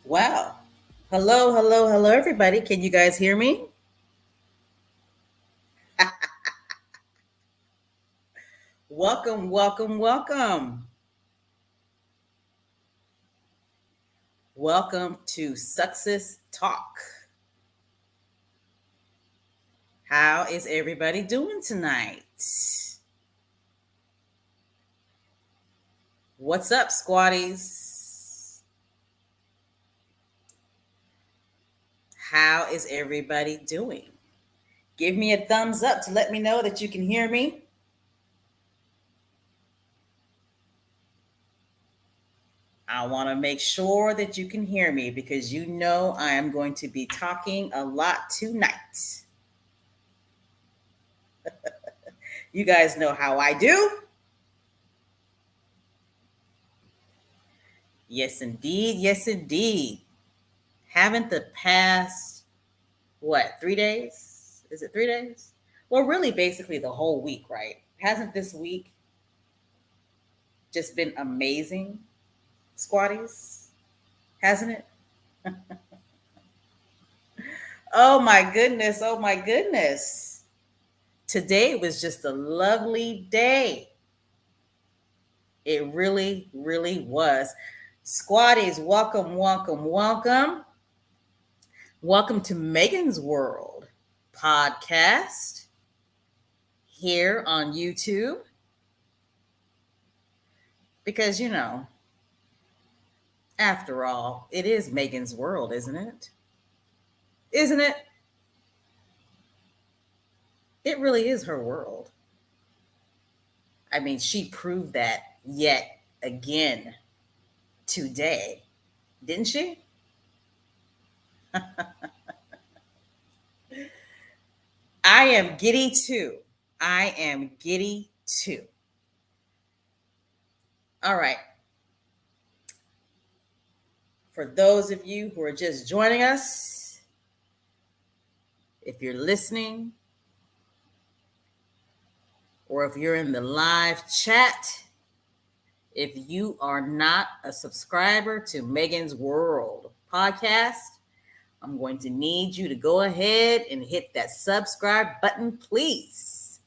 Wow. Hello, hello, hello, everybody. Can you guys hear me? Welcome, welcome, welcome. Welcome to Success Talk. How is everybody doing tonight? What's up, squatties? How is everybody doing? Give me a thumbs up to let me know that you can hear me. I want to make sure that you can hear me because you know I am going to be talking a lot tonight. You guys know how I do. Yes, indeed. Yes, indeed. Haven't the past, 3 days? Is it 3 days? Well, really, basically the whole week, right? Hasn't this week just been amazing, squatties? Hasn't it? Oh my goodness. Oh my goodness. Today was just a lovely day. It really, really was. Squatties, welcome, welcome, welcome. Welcome to Megan's World podcast here on YouTube. Because, after all, it is Megan's world, isn't it? Isn't it? It really is her world. I mean, she proved that yet again today, didn't she? I am giddy too. I am giddy too. All right. For those of you who are just joining us, if you're listening, or if you're in the live chat, if you are not a subscriber to Megan's World podcast, I'm going to need you to go ahead and hit that subscribe button, please.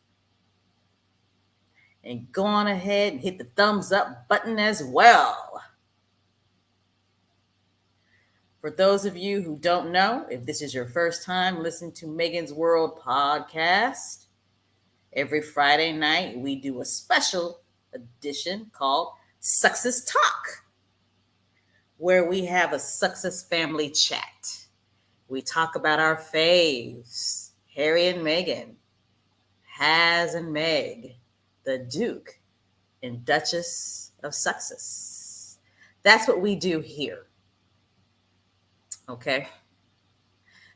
And go on ahead and hit the thumbs up button as well. For those of you who don't know, if this is your first time listening to Megan's World podcast, every Friday night we do a special edition called Success Talk, where we have a success family chat. We talk about our faves, Harry and Meghan, Haz and Meg, the Duke and Duchess of Sussex. That's what we do here. Okay?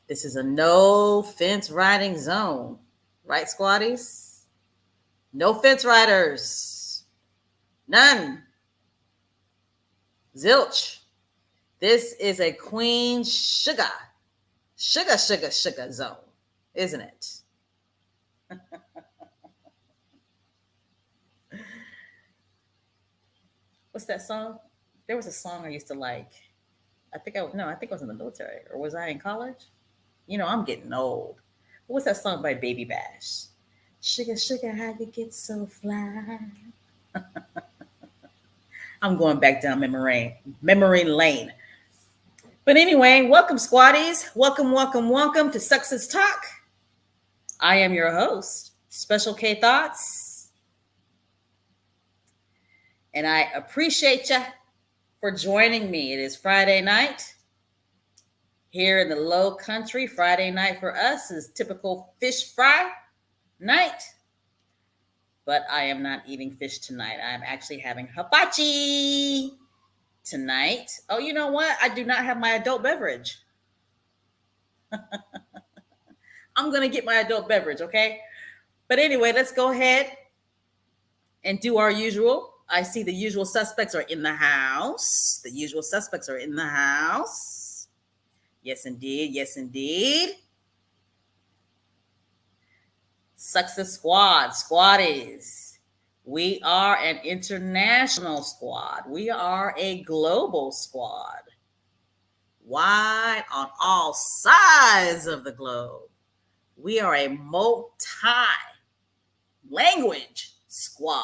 This is a no fence riding zone. Right, squatties? No fence riders. None. Zilch. This is a Queen sugar zone, isn't it? What's that song? There was a song I used to like. I think I was in the military, or was I in college? I'm getting old. What's that song by Baby Bash? Sugar, how you get so fly? I'm going back down memory lane. But anyway, welcome, squatties. Welcome, welcome, welcome to Success Talk. I am your host, Special K Thoughts. And I appreciate you for joining me. It is Friday night here in the low country. Friday night for us is typical fish fry night. But I am not eating fish tonight. I'm actually having hibachi tonight. Oh, you know what? I do not have my adult beverage. I'm going to get my adult beverage, okay? But anyway, let's go ahead and do our usual. I see the usual suspects are in the house. The usual suspects are in the house. Yes, indeed. Yes, indeed. Success Squad, squatties. We are an international squad. We are a global squad. wide on all sides of the globe. We are a multi-language squad.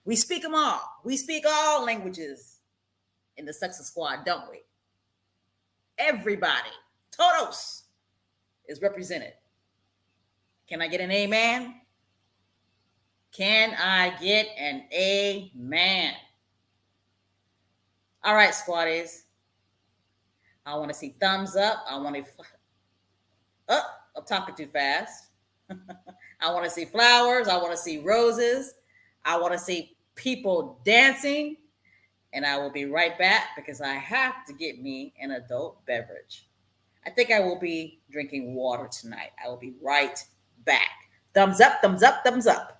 We speak them all. We speak all languages in the Sussex squad, don't we? Everybody, todos, is represented. Can I get an amen? Can I get an amen? All right, squaddies. I want to see thumbs up. I want to. Oh, I'm talking too fast. I want to see flowers. I want to see roses. I want to see people dancing. And I will be right back because I have to get me an adult beverage. I think I will be drinking water tonight. I will be right back. Thumbs up, thumbs up, thumbs up.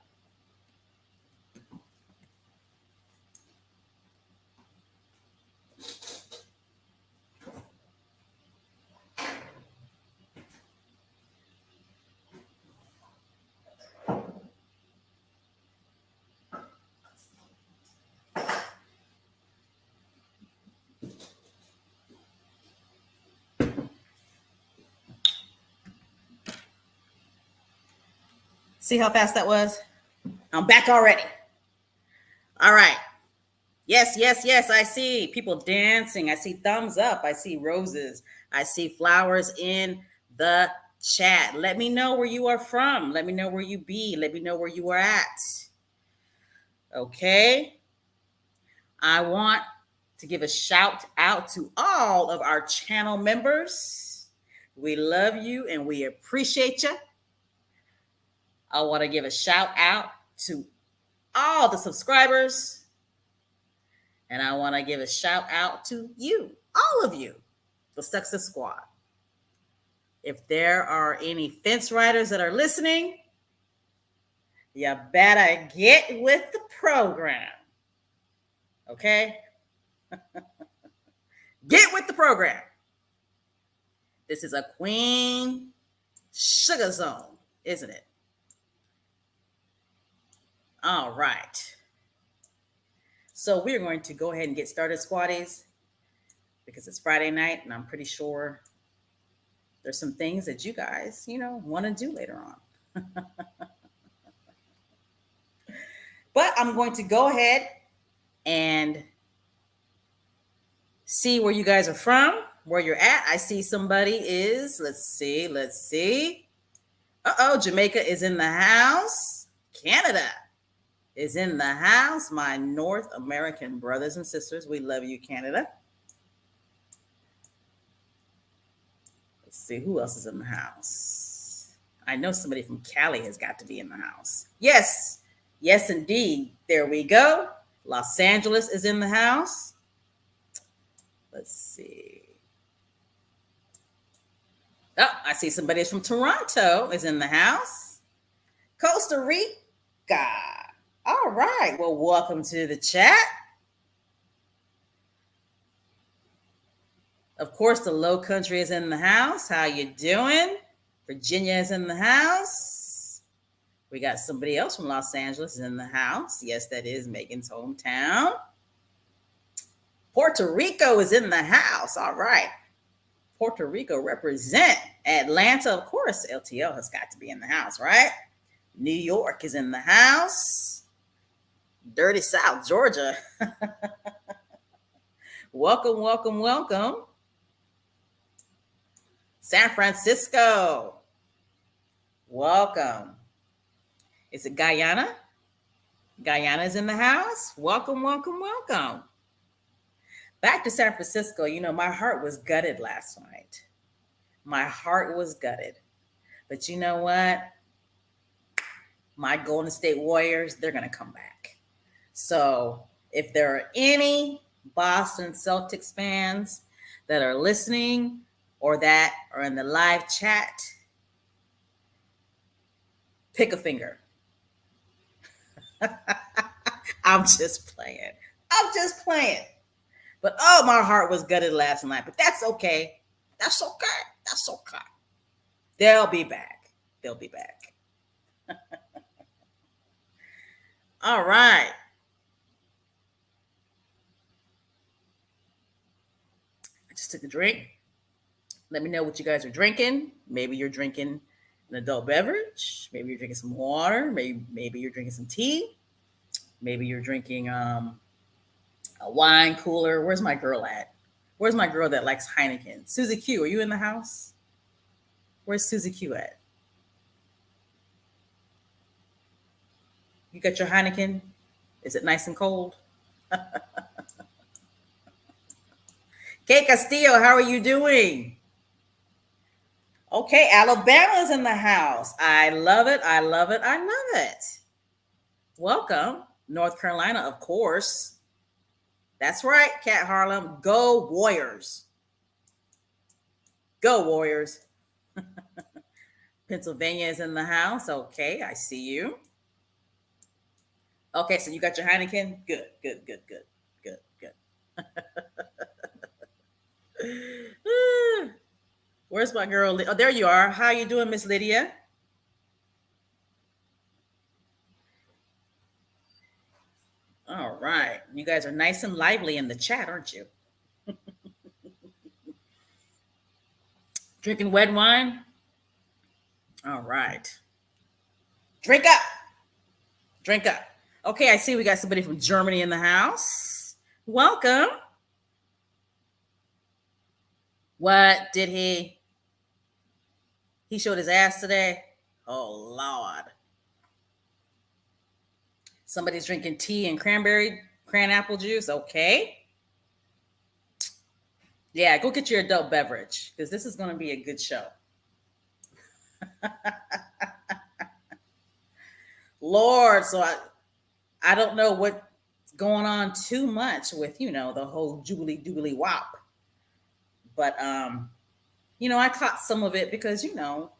See how fast that was? I'm back already. All right. Yes, yes, yes. I see people dancing. I see thumbs up. I see roses. I see flowers in the chat. Let me know where you are from. Let me know where you be. Let me know where you are at. Okay. I want to give a shout out to all of our channel members. We love you and we appreciate you. I want to give a shout out to all the subscribers. And I want to give a shout out to you, all of you, the Success Squad. If there are any fence riders that are listening, you better get with the program. Okay? Get with the program. This is a Queen Sugar Zone, isn't it? All right. So we're going to go ahead and get started, squaddies, because it's Friday night and I'm pretty sure there's some things that you guys, want to do later on. But I'm going to go ahead and see where you guys are from, where you're at. I see somebody is, let's see. Jamaica is in the house. Canada is in the house. My North American brothers and sisters, we love you, Canada. Let's see who else is in the house. I know somebody from Cali has got to be in the house. Yes, indeed. There we go. Los Angeles is in the house. Let's see. Oh, I see somebody from Toronto is in the house. Costa Rica. All right. Well, welcome to the chat. Of course, the Low Country is in the house. How you doing? Virginia is in the house. We got somebody else from Los Angeles in the house. Yes, that is Megan's hometown. Puerto Rico is in the house. All right. Puerto Rico represent. Atlanta, of course, LTL has got to be in the house, right? New York is in the house. Dirty South, Georgia. Welcome, welcome, welcome. San Francisco. Welcome. Is it Guyana? Guyana is in the house. Welcome, welcome, welcome. Back to San Francisco. My heart was gutted last night. My heart was gutted. But you know what? My Golden State Warriors, they're going to come back. So if there are any Boston Celtics fans that are listening or that are in the live chat, pick a finger. I'm just playing. But my heart was gutted last night. But that's okay. That's okay. They'll be back. All right. I Just took a drink. Let me know what you guys are drinking. Maybe you're drinking an adult beverage. Maybe you're drinking some water. Maybe you're drinking some tea. Maybe you're drinking a wine cooler. Where's my girl at? Where's my girl that likes Heineken? Susie Q, are you in the house? Where's Susie Q at? You got your Heineken? Is it nice and cold? Kate Castillo, how are you doing? Okay, Alabama's in the house. I love it. I love it. I love it. Welcome. North Carolina, of course. That's right, Cat Harlem. Go Warriors. Go Warriors. Pennsylvania is in the house. Okay, I see you. Okay, so you got your Heineken? Good, good, good, good, good, good. Where's my girl? Oh, there you are. How you doing, Miss Lydia? All right. You guys are nice and lively in the chat, aren't you? Drinking red wine? All right. Drink up. Drink up. Okay, I see we got somebody from Germany in the house. Welcome. What did he? He showed his ass today? Oh, Lord. Somebody's drinking tea and cran apple juice. Okay. Yeah, go get your adult beverage because this is going to be a good show. Lord, so I don't know what's going on too much with, the whole Jubilee wop. But, I caught some of it because, our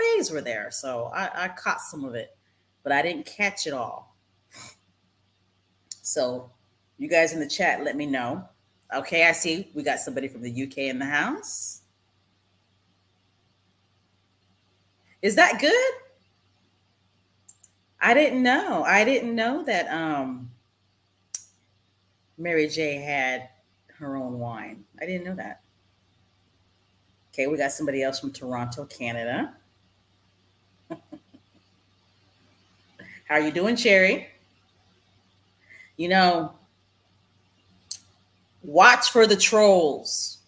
faves were there. So I caught some of it, but I didn't catch it all. So you guys in the chat, let me know. Okay, I see we got somebody from the UK in the house. Is that good? I didn't know. I didn't know that Mary J had her own wine. I didn't know that. Okay, we got somebody else from Toronto, Canada. How are you doing, Cherry? Watch for the trolls,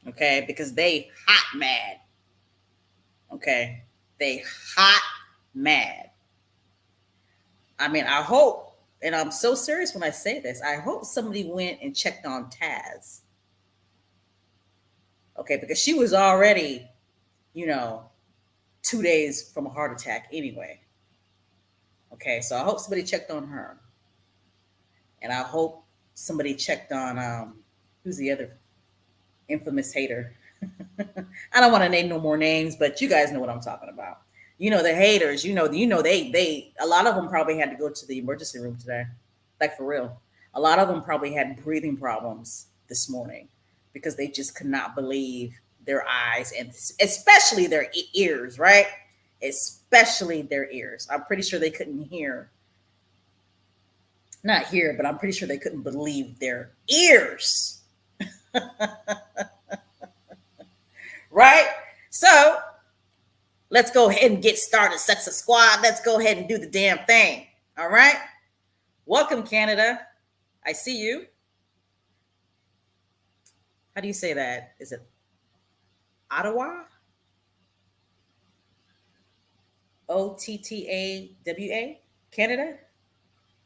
okay? Because they hot mad. Okay? They hot mad. I mean, I hope, and I'm so serious when I say this, I hope somebody went and checked on Taz. Okay, because she was already, 2 days from a heart attack anyway. Okay, so I hope somebody checked on her. And I hope somebody checked on who's the other infamous hater. I don't want to name no more names, but you guys know what I'm talking about. The haters, they a lot of them probably had to go to the emergency room today. Like for real. A lot of them probably had breathing problems this morning because they just could not believe their eyes and especially their ears, right? Especially their ears. I'm pretty sure they couldn't hear. Not hear, but I'm pretty sure they couldn't believe their ears. Right? So let's go ahead and get started, Sex Squad. Let's go ahead and do the damn thing. All right? Welcome, Canada. I see you. How do you say that? Is it Ottawa? Ottawa? Canada?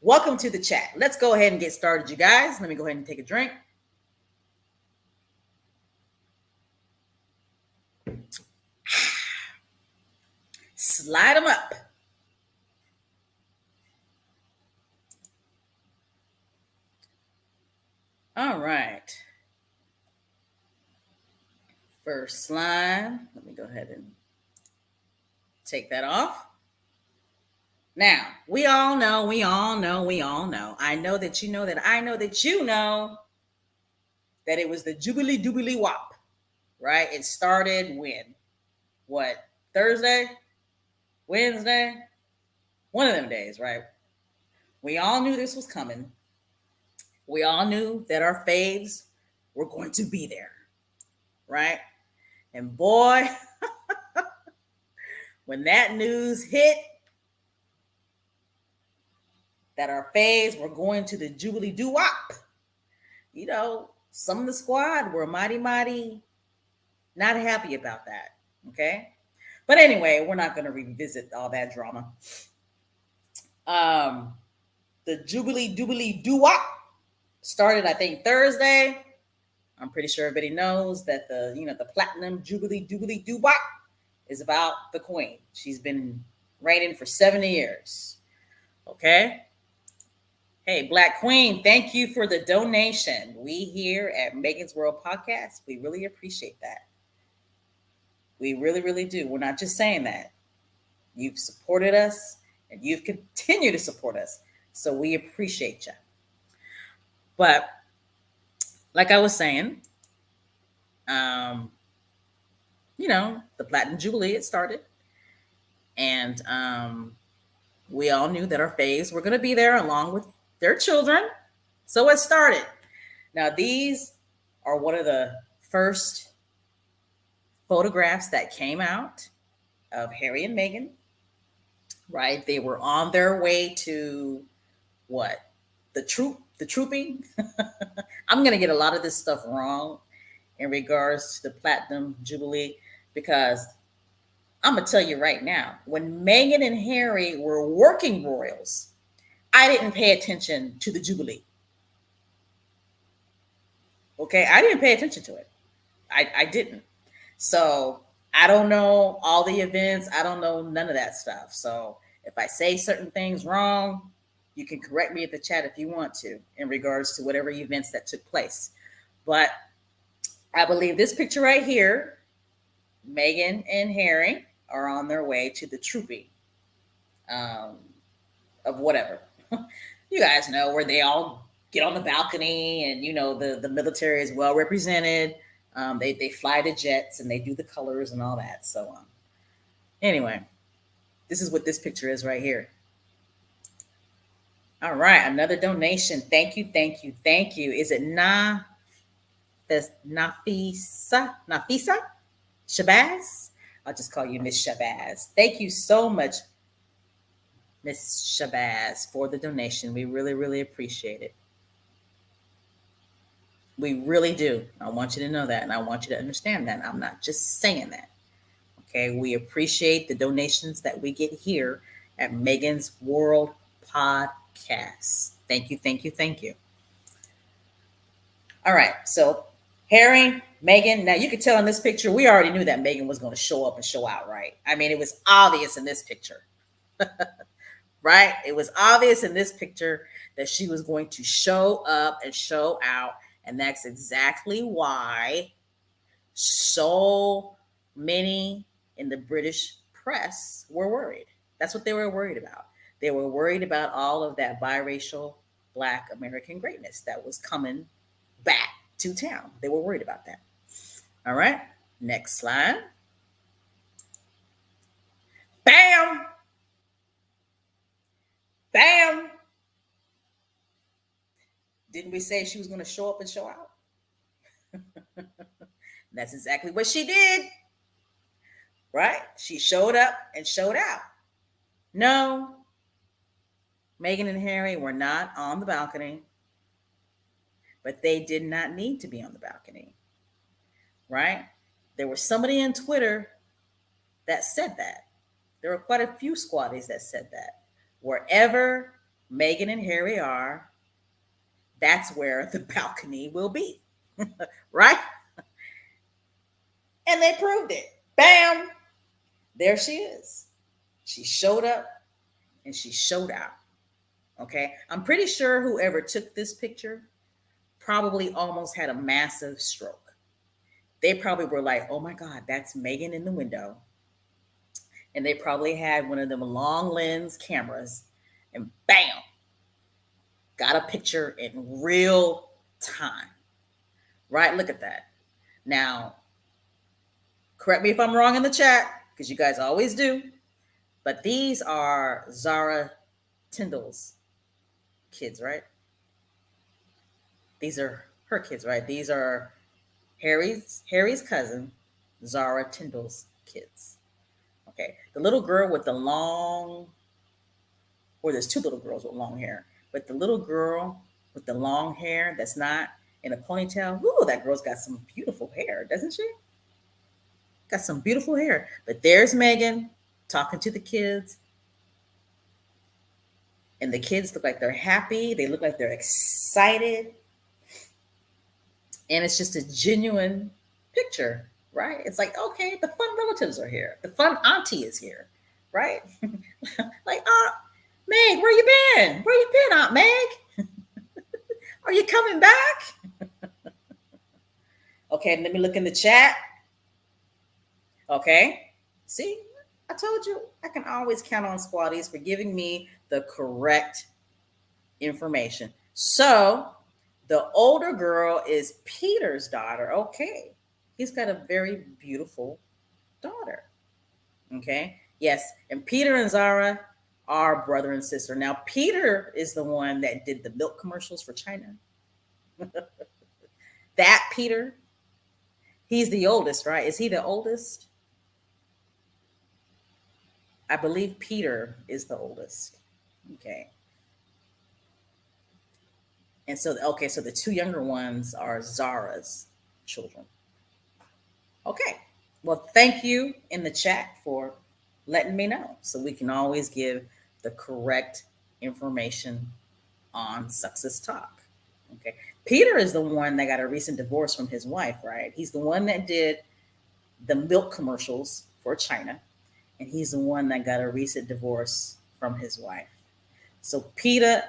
Welcome to the chat. Let's go ahead and get started, you guys. Let me go ahead and take a drink. Slide them up. All right. First slide. Let me go ahead and take that off. Now, we all know. I know that you know that I know that you know that it was the Jubilee Wop, right? It started when? What? Thursday? Wednesday? One of them days, right? We all knew this was coming. We all knew that our faves were going to be there. right? And boy, when that news hit that our faves were going to the Jubilee doo-wop, some of the squad were mighty not happy about that. Okay. But anyway, we're not going to revisit all that drama. Um, the Jubilee doo-wop started, I think, Thursday. I'm pretty sure everybody knows that the platinum Jubilee doo-wop is about the queen. She's been reigning for 70 years. Okay. Hey, Black Queen, thank you for the donation. We here at Megan's World Podcast, we really appreciate that. We really, really do. We're not just saying that. You've supported us and you've continued to support us. So we appreciate you. But like I was saying, the Platinum Jubilee, it started. And we all knew that our faves were going to be there along with their children. So it started. Now, these are one of the first photographs that came out of Harry and Meghan, right? They were on their way to what? The trooping. I'm going to get a lot of this stuff wrong in regards to the Platinum Jubilee because I'm going to tell you right now, when Meghan and Harry were working royals, I didn't pay attention to the Jubilee. Okay, I didn't pay attention to it. I didn't. So I don't know all the events. I don't know none of that stuff. So if I say certain things wrong, you can correct me at the chat if you want to in regards to whatever events that took place. But I believe this picture right here, Meghan and Harry are on their way to the trooping of whatever. You guys know where they all get on the balcony and, the military is well represented. They fly the jets and they do the colors and all that. So anyway, this is what this picture is right here. All right, another donation. Thank you. Is it Nafisa Shabazz? I'll just call you Miss Shabazz. Thank you so much, Miss Shabazz, for the donation. We really, really appreciate it. We really do. I want you to know that, and I want you to understand that. I'm not just saying that. Okay, we appreciate the donations that we get here at Megan's World Podcast. Thank you. All right, so Harry, Meghan. Now you can tell in this picture, we already knew that Meghan was going to show up and show out, right? I mean, it was obvious in this picture, right? It was obvious in this picture that she was going to show up and show out. And that's exactly why so many in the British press were worried. That's what they were worried about. They were worried about all of that biracial Black American greatness that was coming back to town. They were worried about that. All right, next slide. Bam! Bam! Didn't we say she was going to show up and show out? That's exactly what she did. Right? She showed up and showed out. No, Meghan and Harry were not on the balcony, but they did not need to be on the balcony. Right? There was somebody on Twitter that said that. There were quite a few squaddies that said that. Wherever Meghan and Harry are, that's where the balcony will be. Right? And they proved it. Bam! There she is. She showed up and she showed out. Okay? I'm pretty sure whoever took this picture probably almost had a massive stroke. They probably were like, oh my God, that's Meghan in the window. And they probably had one of them long lens cameras and bam! Got a picture in real time. Right? Look at that. Now, correct me if I'm wrong in the chat, because you guys always do. But these are Zara Tyndall's kids, right? These are her kids, right? These are Harry's cousin, Zara Tyndall's kids. Okay, the little girl with the long, or there's two little girls with long hair, but the little girl with the long hair that's not in a ponytail, ooh, that girl's got some beautiful hair, doesn't she? Got some beautiful hair. But there's Meghan talking to the kids, and the kids look like they're happy. They look like they're excited, and it's just a genuine picture, right? It's like, okay, the fun relatives are here. The fun auntie is here, right? Like, Meg, where you been? Where you been, Aunt Meg? Are you coming back? Okay, let me look in the chat. Okay, see, I told you I can always count on Squatties for giving me the correct information. So the older girl is Peter's daughter. Okay, he's got a very beautiful daughter. Okay, yes, and Peter and Zara are brother and sister. Now, Peter is the one that did the milk commercials for China. That Peter, he's the oldest, right? Is he the oldest? I believe Peter is the oldest. Okay. And so, okay, so the two younger ones are Zara's children. Okay. Well, thank you in the chat for letting me know so we can always give the correct information on Success Talk. Okay. Peter is the one that got a recent divorce from his wife, right? He's the one that did the milk commercials for China, and he's the one that got a recent divorce from his wife. So Peter,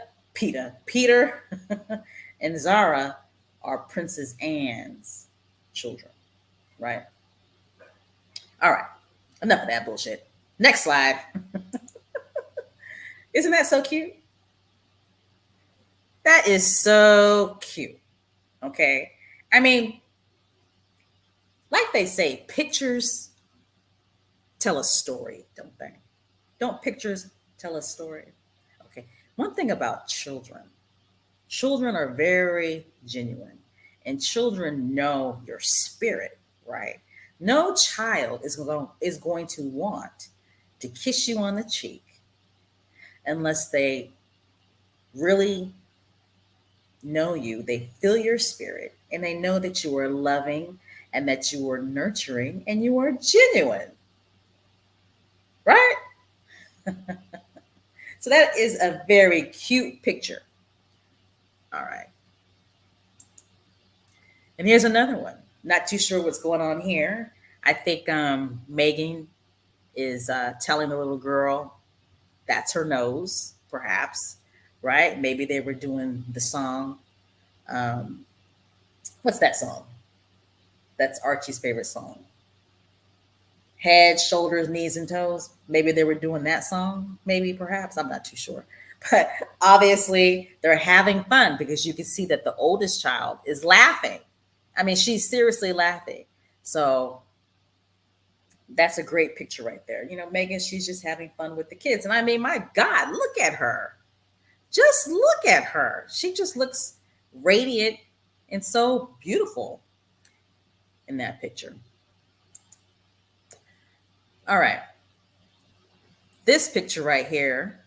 and Zara are Princess Anne's children, right? All right, enough of that bullshit. Next slide. Isn't that so cute? That is so cute. Okay. I mean, like they say, pictures tell a story, don't they? Don't pictures tell a story? Okay. One thing about children are very genuine, and children know your spirit, right? No child is going to want to kiss you on the cheek unless they really know you. They feel your spirit, and they know that you are loving and that you are nurturing and you are genuine, right? So that is a very cute picture. All right. And here's another one. Not too sure what's going on here. I think Meghan is telling the little girl that's her nose, perhaps, right? Maybe they were doing the song. Um, what's that song? That's Archie's favorite song. Head, shoulders, knees, and toes. Maybe they were doing that song. Maybe, perhaps. I'm not too sure. But obviously, they're having fun because you can see that the oldest child is laughing. I mean, she's seriously laughing. So that's a great picture right there. You know, Meghan, she's just having fun with the kids. And I mean, my God, look at her. Just look at her. She just looks radiant and so beautiful in that picture. All right. This picture right here,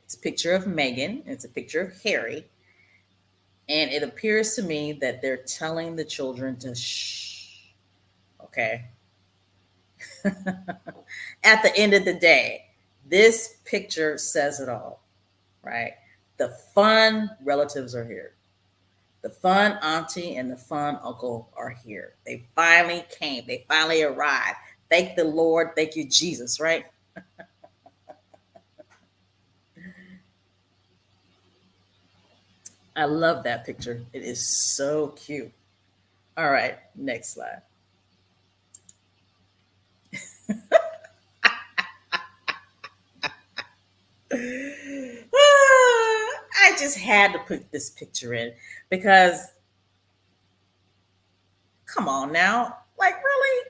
it's a picture of Meghan. It's a picture of Harry. And it appears to me that they're telling the children to shh. Okay. At the end of the day, this picture says it all, right? The fun relatives are here. The fun auntie and the fun uncle are here. They finally came. They finally arrived. Thank the Lord. Thank you, Jesus, right? I love that picture. It is so cute. All right, next slide. I just had to put this picture in because, come on now, like really?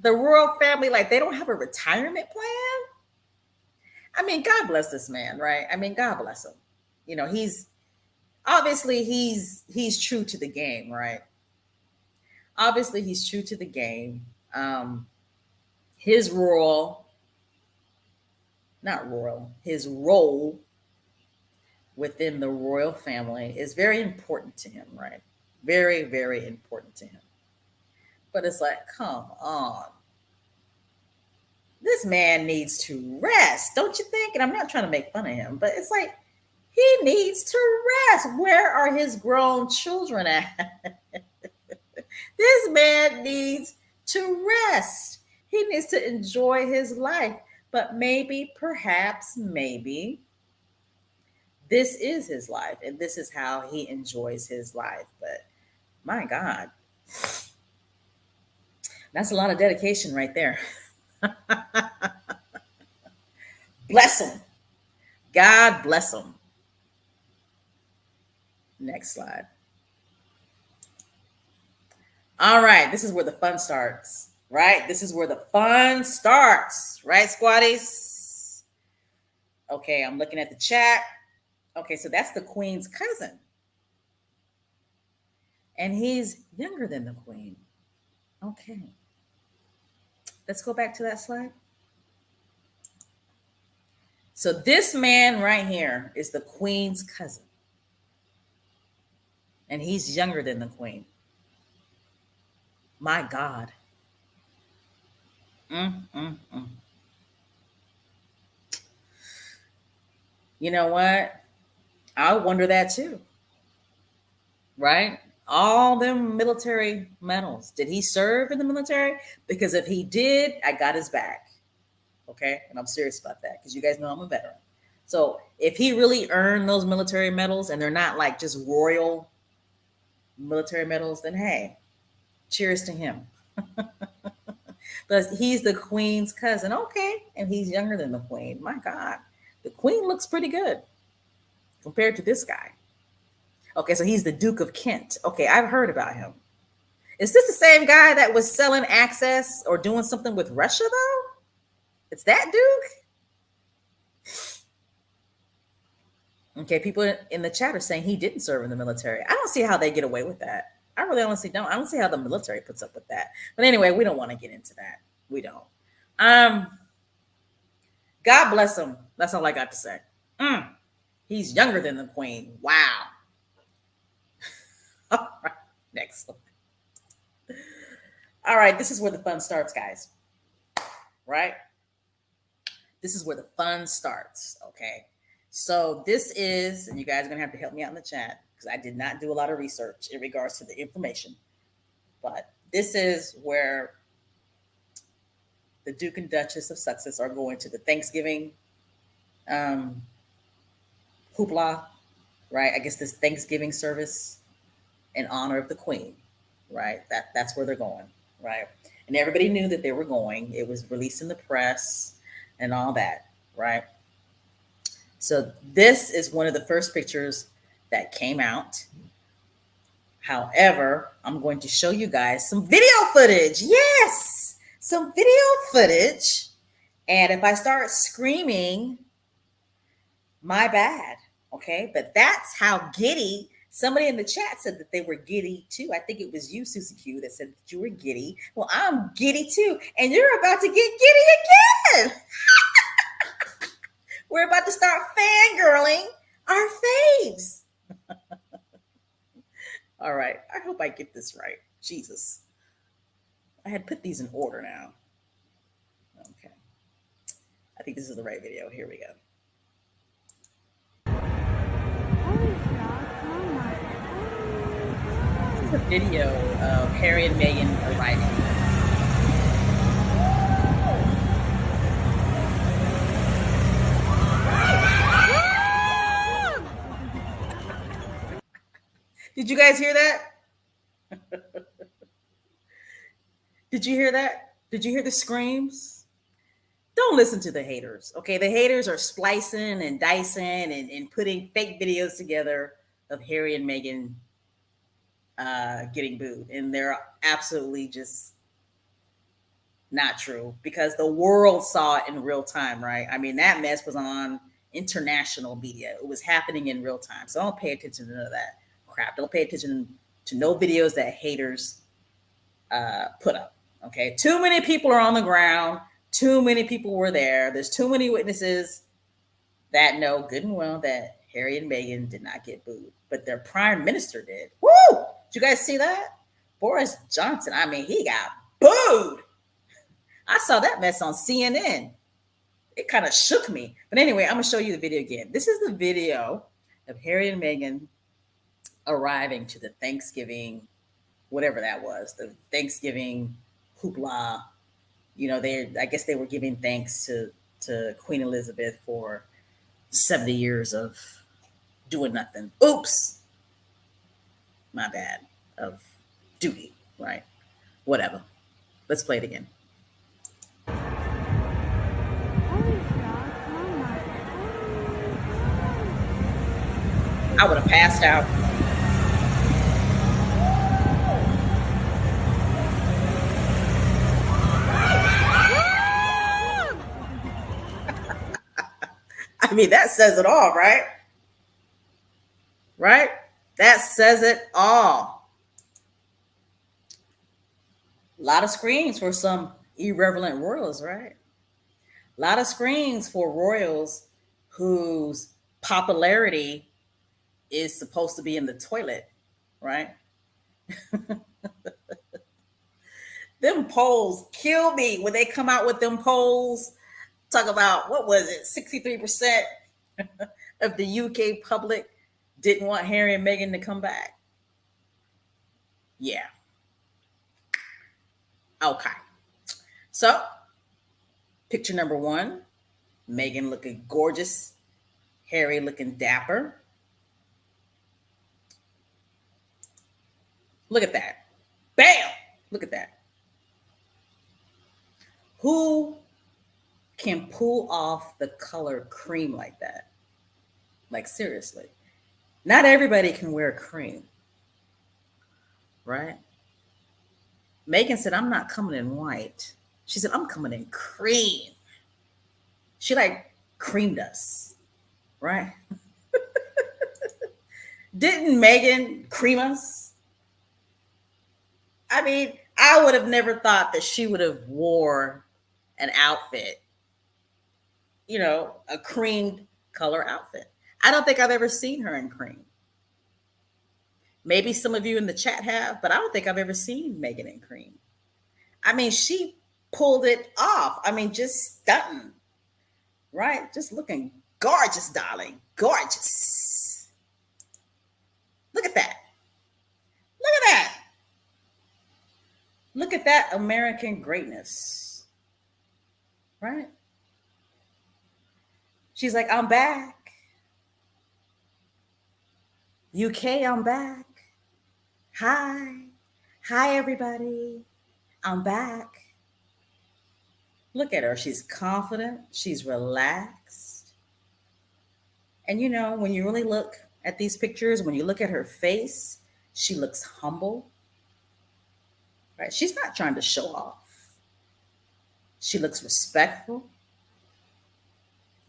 The royal family, like they don't have a retirement plan? I mean, God bless this man, right? I mean, God bless him. You know, he's obviously he's true to the game, right? Obviously, he's true to the game. His role, not royal, his role within the royal family is very important to him, right? Very, very important to him. But it's like, come on. This man needs to rest, don't you think? And I'm not trying to make fun of him, but it's like, he needs to rest. Where are his grown children at? This man needs to rest. He needs to enjoy his life. But maybe, perhaps, maybe, this is his life and this is how he enjoys his life. But my God, that's a lot of dedication right there. Bless him. God bless him. Next slide. All right, this is where the fun starts, right? This is where the fun starts, right, squaddies? Okay, I'm looking at the chat. Okay, so that's the Queen's cousin. And he's younger than the Queen. Okay. Let's go back to that slide. So this man right here is the Queen's cousin. And he's younger than the Queen. My God. You know what? I wonder that too. Right? All them military medals. Did he serve in the military? Because if he did, I got his back. Okay? And I'm serious about that because you guys know I'm a veteran. So if he really earned those military medals and they're not like just royal military medals, then hey, cheers to him. But he's the Queen's cousin. Okay. And he's younger than the Queen. My God. The Queen looks pretty good compared to this guy. Okay, so he's the Duke of Kent. Okay, I've heard about him. Is this the same guy that was selling access or doing something with Russia, though? It's that Duke? Okay, people in the chat are saying he didn't serve in the military. I don't see how they get away with that. I really honestly don't. I don't see how the military puts up with that. But anyway, we don't want to get into that. We don't. God bless him. That's all I got to say. He's younger than the Queen. Wow. All right, next slide. All right, this is where the fun starts, guys. Right? This is where the fun starts, okay? So this is, and you guys are going to have to help me out in the chat because I did not do a lot of research in regards to the information. But this is where the Duke and Duchess of Sussex are going to the Thanksgiving hoopla, right? I guess this Thanksgiving service in honor of the Queen, right? That's where they're going, right? And everybody knew that they were going. It was released in the press and all that, right? So this is one of the first pictures that came out. However, I'm going to show you guys some video footage. Yes, some video footage. And if I start screaming, my bad, okay? But that's how giddy. Somebody in the chat said that they were giddy too. I think it was you, Susie Q, that said that you were giddy. Well, I'm giddy too. And you're about to get giddy again. We're about to start fangirling our faves. All right. I hope I get this right. Jesus. I had put these in order now. Okay. I think this is the right video. Here we go. This is a video of Harry and Meghan arriving. Did you guys hear that? Did you hear that? Did you hear the screams? Don't listen to the haters, okay? The haters are splicing and dicing and putting fake videos together of Harry and Meghan getting booed. And they're absolutely just not true because the world saw it in real time, right? I mean, that mess was on international media. It was happening in real time. So don't pay attention to none of that crap. Don't pay attention to no videos that haters put up. Okay, too many people are on the ground. Too many people were there. There's too many witnesses that know good and well that Harry and Meghan did not get booed, but their prime minister did. Woo! Did you guys see that? Boris Johnson, I mean, he got booed. I saw that mess on CNN. It kind of shook me. But anyway, I'm going to show you the video again. This is the video of Harry and Meghan arriving to the Thanksgiving, whatever that was, the Thanksgiving hoopla. I guess they were giving thanks to Queen Elizabeth for 70 years of doing nothing. Oops. My bad. Of duty, right? Whatever. Let's play it again. I would have passed out. I mean, that says it all, right? Right? That says it all. A lot of screens for some irreverent royals, right? A lot of screens for royals whose popularity is supposed to be in the toilet, right? Them polls kill me when they come out with them polls. Talk about, what was it, 63% of the UK public didn't want Harry and Meghan to come back. Yeah. Okay. So, picture number one, Meghan looking gorgeous, Harry looking dapper. Look at that. Bam! Look at that. Who can pull off the color cream like that? Like, seriously. Not everybody can wear cream, right? Meghan said, I'm not coming in white. She said, I'm coming in cream. She like creamed us, right? Didn't Meghan cream us? I mean, I would have never thought that she would have wore an outfit, a creamed color outfit. I don't think I've ever seen her in cream. Maybe some of you in the chat have, but I don't think I've ever seen Meghan in cream. I mean, she pulled it off. I mean, just stunning, right? Just looking gorgeous, darling. Gorgeous. Look at that. Look at that. Look at that American greatness, right? She's like, I'm back. UK, I'm back. Hi. Hi, everybody. I'm back. Look at her. She's confident. She's relaxed. And when you really look at these pictures, when you look at her face, she looks humble. Right? She's not trying to show off. She looks respectful.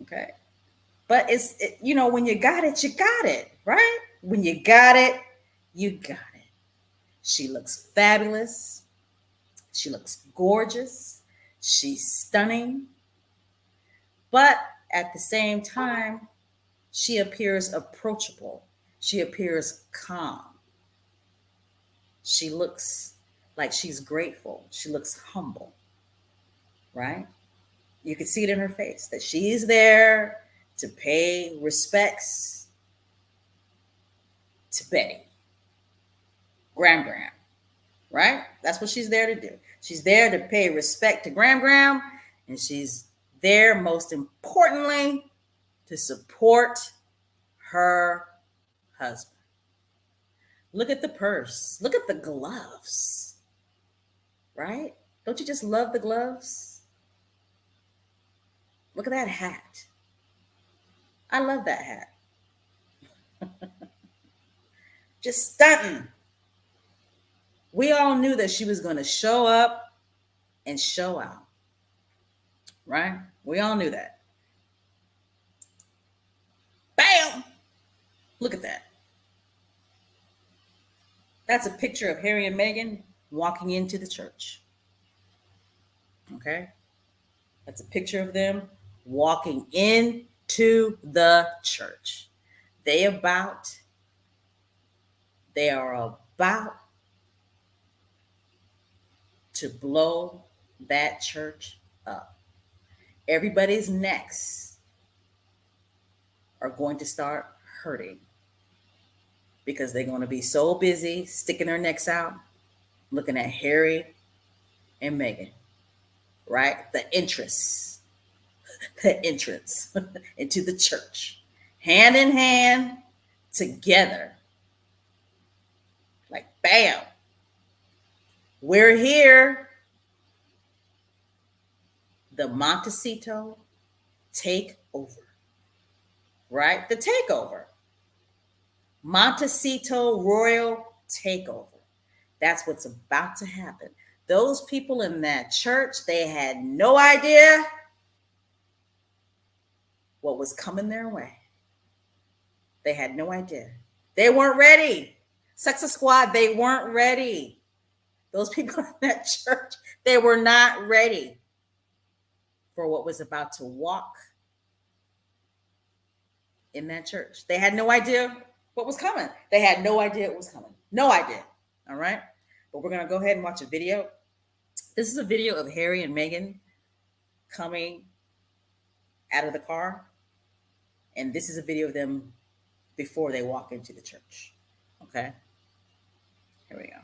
Okay. But when you got it, right? When you got it, you got it. She looks fabulous. She looks gorgeous. She's stunning. But at the same time, she appears approachable. She appears calm. She looks like she's grateful. She looks humble, right? You can see it in her face that she's there to pay respects to Betty, Gram, right? That's what she's there to do. She's there to pay respect to Gram, and she's there, most importantly, to support her husband. Look at the purse. Look at the gloves, right? Don't you just love the gloves? Look at that hat. I love that hat. Just stunting. We all knew that she was going to show up and show out, right? We all knew that. Bam! Look at that. That's a picture of Harry and Meghan walking into the church. Okay? That's a picture of them walking into the church. They are about to blow that church up. Everybody's necks are going to start hurting because they're going to be so busy sticking their necks out, looking at Harry and Meghan, right? The entrance into the church, hand in hand, together. Like, bam, we're here. The Montecito takeover, right? The takeover. Montecito royal takeover. That's what's about to happen. Those people in that church, they had no idea what was coming their way. They had no idea. They weren't ready. Success Squad, they weren't ready. Those people in that church, they were not ready for what was about to walk in that church. They had no idea what was coming. They had no idea it was coming. No idea. All right. But we're going to go ahead and watch a video. This is a video of Harry and Meghan coming out of the car. And this is a video of them before they walk into the church. Okay. Here we go.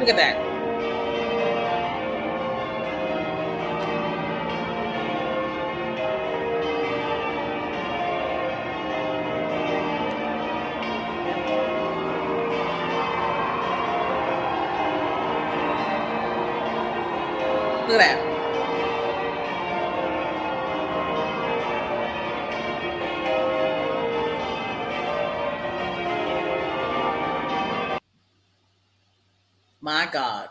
Look at that. Look at that. My God.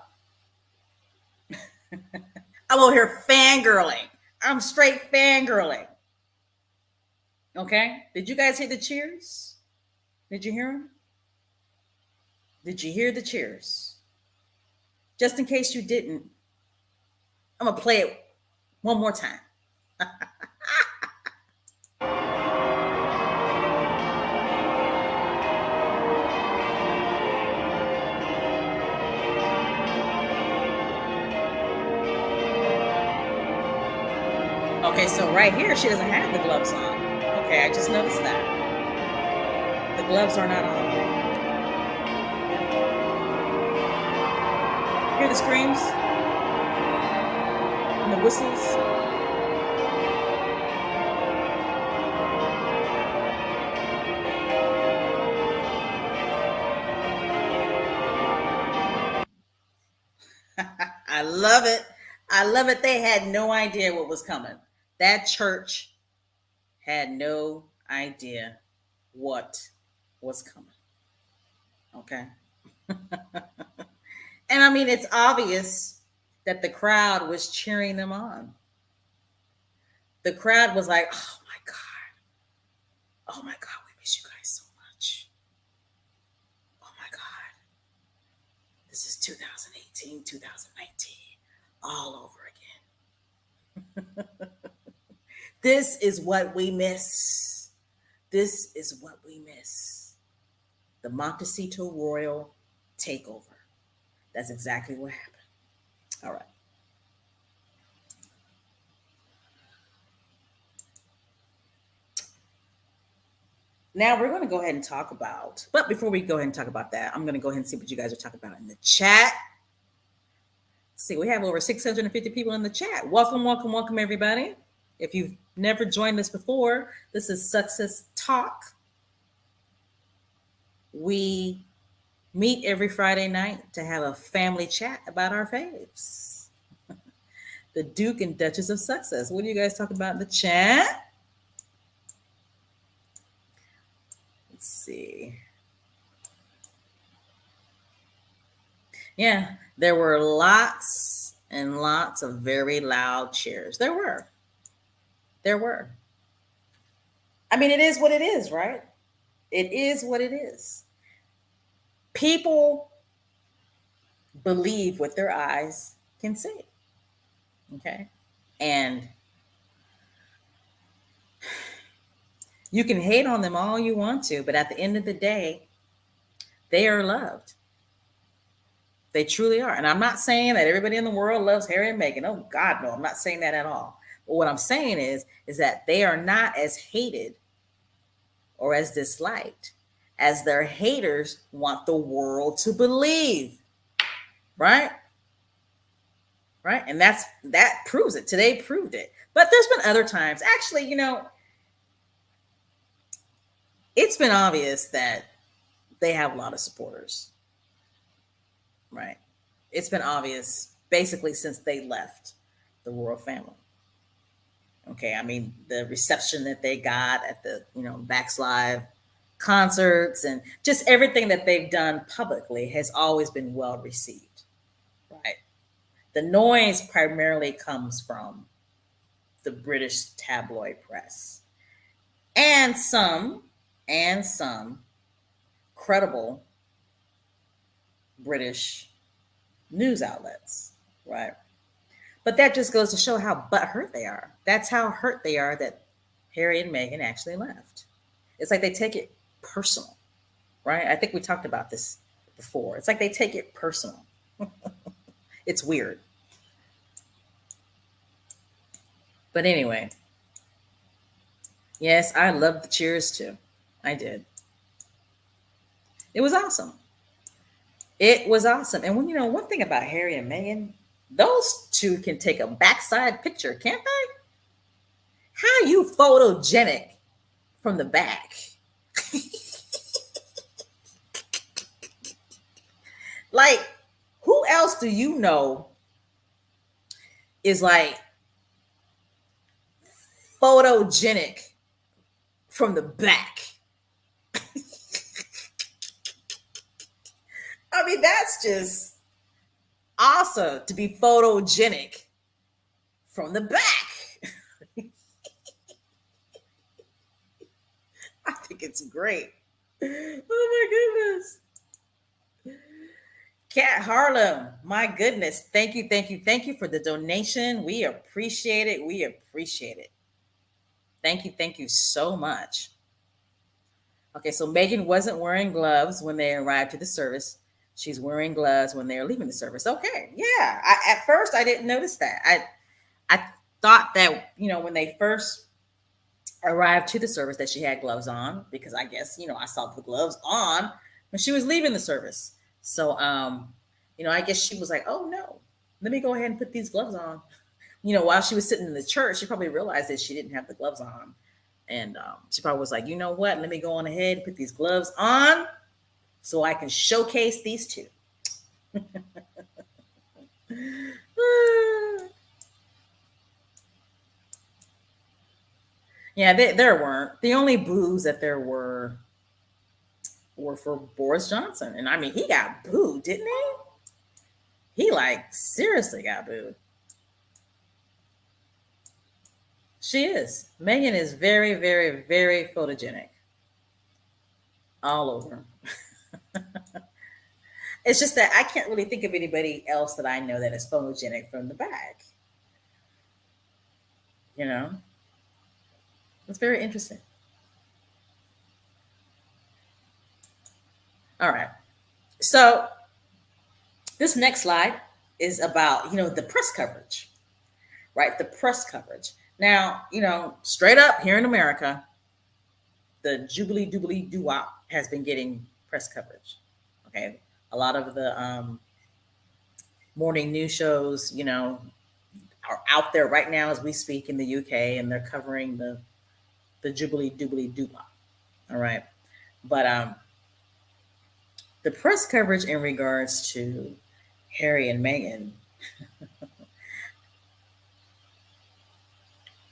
I'm over here fangirling. I'm straight fangirling. Okay? Did you guys hear the cheers? Did you hear them? Did you hear the cheers? Just in case you didn't, I'm going to play it one more time. Okay, so right here, she doesn't have the gloves on. Okay, I just noticed that. The gloves are not on. Hear the screams? And the whistles? I love it. I love it. They had no idea what was coming. That church had no idea what was coming. Okay. And I mean, it's obvious that the crowd was cheering them on. The crowd was like, oh my God. Oh my God, we miss you guys so much. Oh my God. This is 2018, 2019, all over again. This is what we miss. This is what we miss. The Montecito Royal takeover. That's exactly what happened. All right. Now we're going to go ahead and talk about, but before we go ahead and talk about that, I'm going to go ahead and see what you guys are talking about in the chat. Let's see, we have over 650 people in the chat. Welcome, welcome, welcome, everybody. If you've never joined us before, this is Success Talk. We meet every Friday night to have a family chat about our faves. The Duke and Duchess of Success. What do you guys talk about in the chat? Let's see. Yeah, there were lots and lots of very loud cheers. There were. There were. I mean, it is what it is, right? It is what it is. People believe what their eyes can see. Okay. And you can hate on them all you want to, but at the end of the day, they are loved. They truly are. And I'm not saying that everybody in the world loves Harry and Meghan. Oh God, no, I'm not saying that at all. But what I'm saying is that they are not as hated or as disliked as their haters want the world to believe. Right? Right? And that proves it. Today proved it. But there's been other times. Actually, it's been obvious that they have a lot of supporters. Right? It's been obvious basically since they left the royal family. Okay, I mean the reception that they got at the Vax Live concerts and just everything that they've done publicly has always been well received. Right. The noise primarily comes from the British tabloid press and some credible British news outlets, right? But that just goes to show how butthurt they are. That's how hurt they are that Harry and Meghan actually left. It's like they take it personal, right? I think we talked about this before. It's like they take it personal. It's weird. But anyway, yes, I loved the cheers too. I did. It was awesome. It was awesome. And one thing about Harry and Meghan, those two can take a backside picture, can't they? How are you photogenic from the back? Like, who else do you know is like photogenic from the back? I mean, that's just awesome to be photogenic from the back. I think it's great. Oh my goodness. Cat Harlem, my goodness. Thank you for the donation. We appreciate it. We appreciate it. Thank you so much. Okay, so Meghan wasn't wearing gloves when they arrived to the service. She's wearing gloves when they're leaving the service. Okay, yeah. At first, I didn't notice that. I thought that when they first arrived to the service that she had gloves on because I guess I saw the gloves on when she was leaving the service. So I guess she was like, oh no, let me go ahead and put these gloves on. While she was sitting in the church, she probably realized that she didn't have the gloves on, and she probably was like, you know what? Let me go on ahead and put these gloves on so I can showcase these two. Yeah, there weren't. The only boos that there were for Boris Johnson. And I mean, he got booed, didn't he? He like seriously got booed. She is. Meghan is very, very, very photogenic. All over. It's just that I can't really think of anybody else that I know that is photogenic from the back. It's very interesting. All right. So this next slide is about, the press coverage, right? The press coverage. Now, straight up here in America, the Jubilee doo-wop has been getting press coverage. Okay. A lot of the morning news shows, are out there right now as we speak in the UK, and they're covering the Jubilee doo-wop. All right. But the press coverage in regards to Harry and Meghan,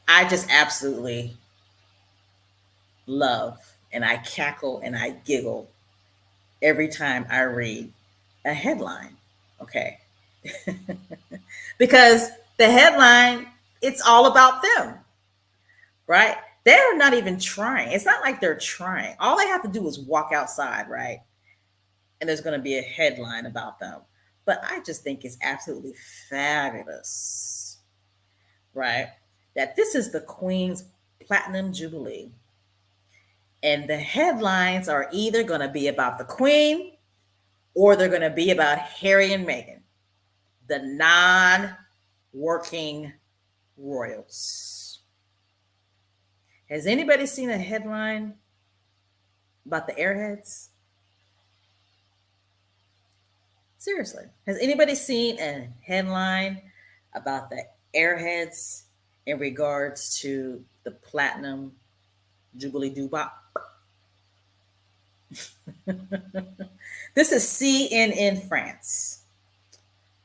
I just absolutely love, and I cackle and I giggle every time I read a headline. Okay. Because the headline, it's all about them. right? They're not even trying. It's not like they're trying. All they have to do is walk outside, right? And there's going to be a headline about them. But I just think it's absolutely fabulous, right? That this is the Queen's Platinum Jubilee. And the headlines are either going to be about the Queen or they're going to be about Harry and Meghan, the non working royals. Has anybody seen a headline about the airheads? Seriously, has anybody seen a headline about the airheads in regards to the Platinum Jubilee Dubop? This is CNN France,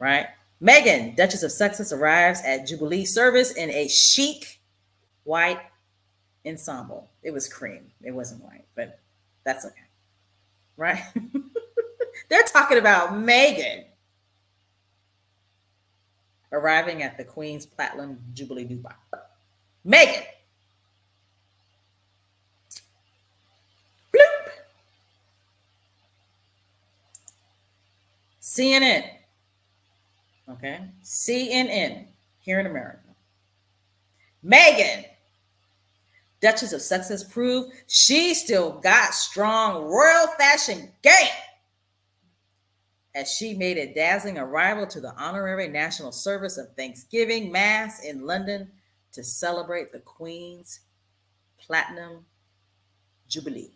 right? Meghan, Duchess of Sussex, arrives at Jubilee service in a chic white ensemble. It was cream. It wasn't white, but that's okay, right? They're talking about Meghan arriving at the Queen's Platinum Jubilee Dubai. Meghan. Bloop. CNN. Okay. CNN here in America. Meghan, Duchess of Sussex, proved she still got strong royal fashion game as she made a dazzling arrival to the honorary national service of Thanksgiving Mass in London to celebrate the Queen's Platinum Jubilee.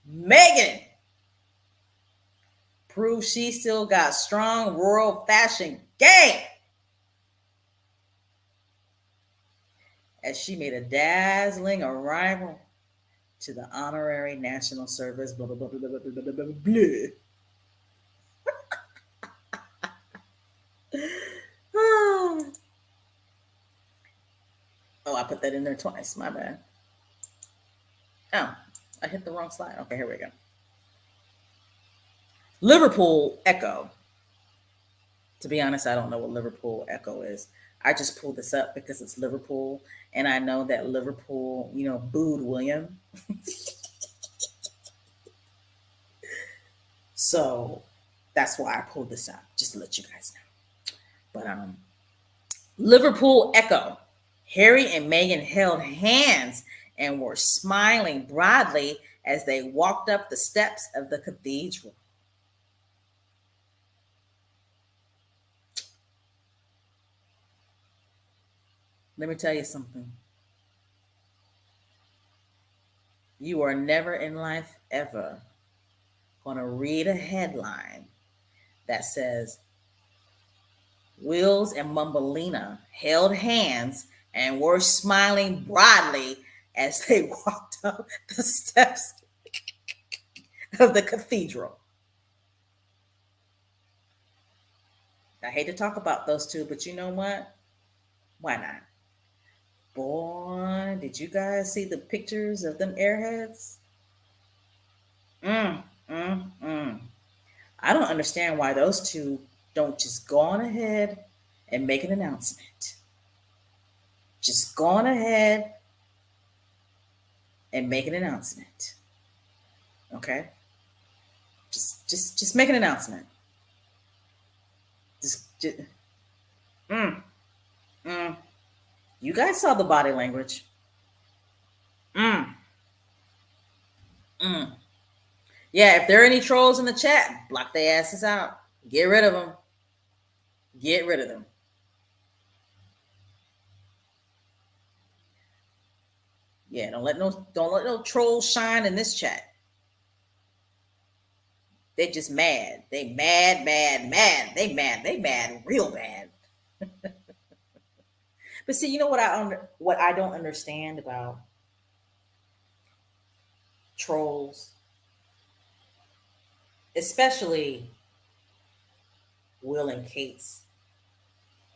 Meghan proved she still got strong royal fashion game as she made a dazzling arrival to the honorary national service. Blah, blah, blah, blah, blah, blah, blah, blah, blah. Oh, I put that in there twice. My bad. Oh, I hit the wrong slide. Okay, here we go. Liverpool Echo. To be honest, I don't know what Liverpool Echo is. I just pulled this up because it's Liverpool, and I know that Liverpool, booed William. So that's why I pulled this up, just to let you guys know. But Liverpool Echo. Harry and Meghan held hands and were smiling broadly as they walked up the steps of the cathedral. Let me tell you something. You are never in life ever going to read a headline that says Wills and Mumbelina held hands and were smiling broadly as they walked up the steps of the cathedral. I hate to talk about those two, but you know what? Why not? Boy, did you guys see the pictures of them airheads? I don't understand why those two don't just go on ahead and make an announcement. Just go on ahead and make an announcement. Okay? Just make an announcement. Just You guys saw the body language. Yeah, if there are any trolls in the chat, block their asses out. Get rid of them. Get rid of them. Yeah, don't let no trolls shine in this chat. They just mad. They mad. They mad real bad. But see, you know what I don't understand about trolls, especially Will and Kate's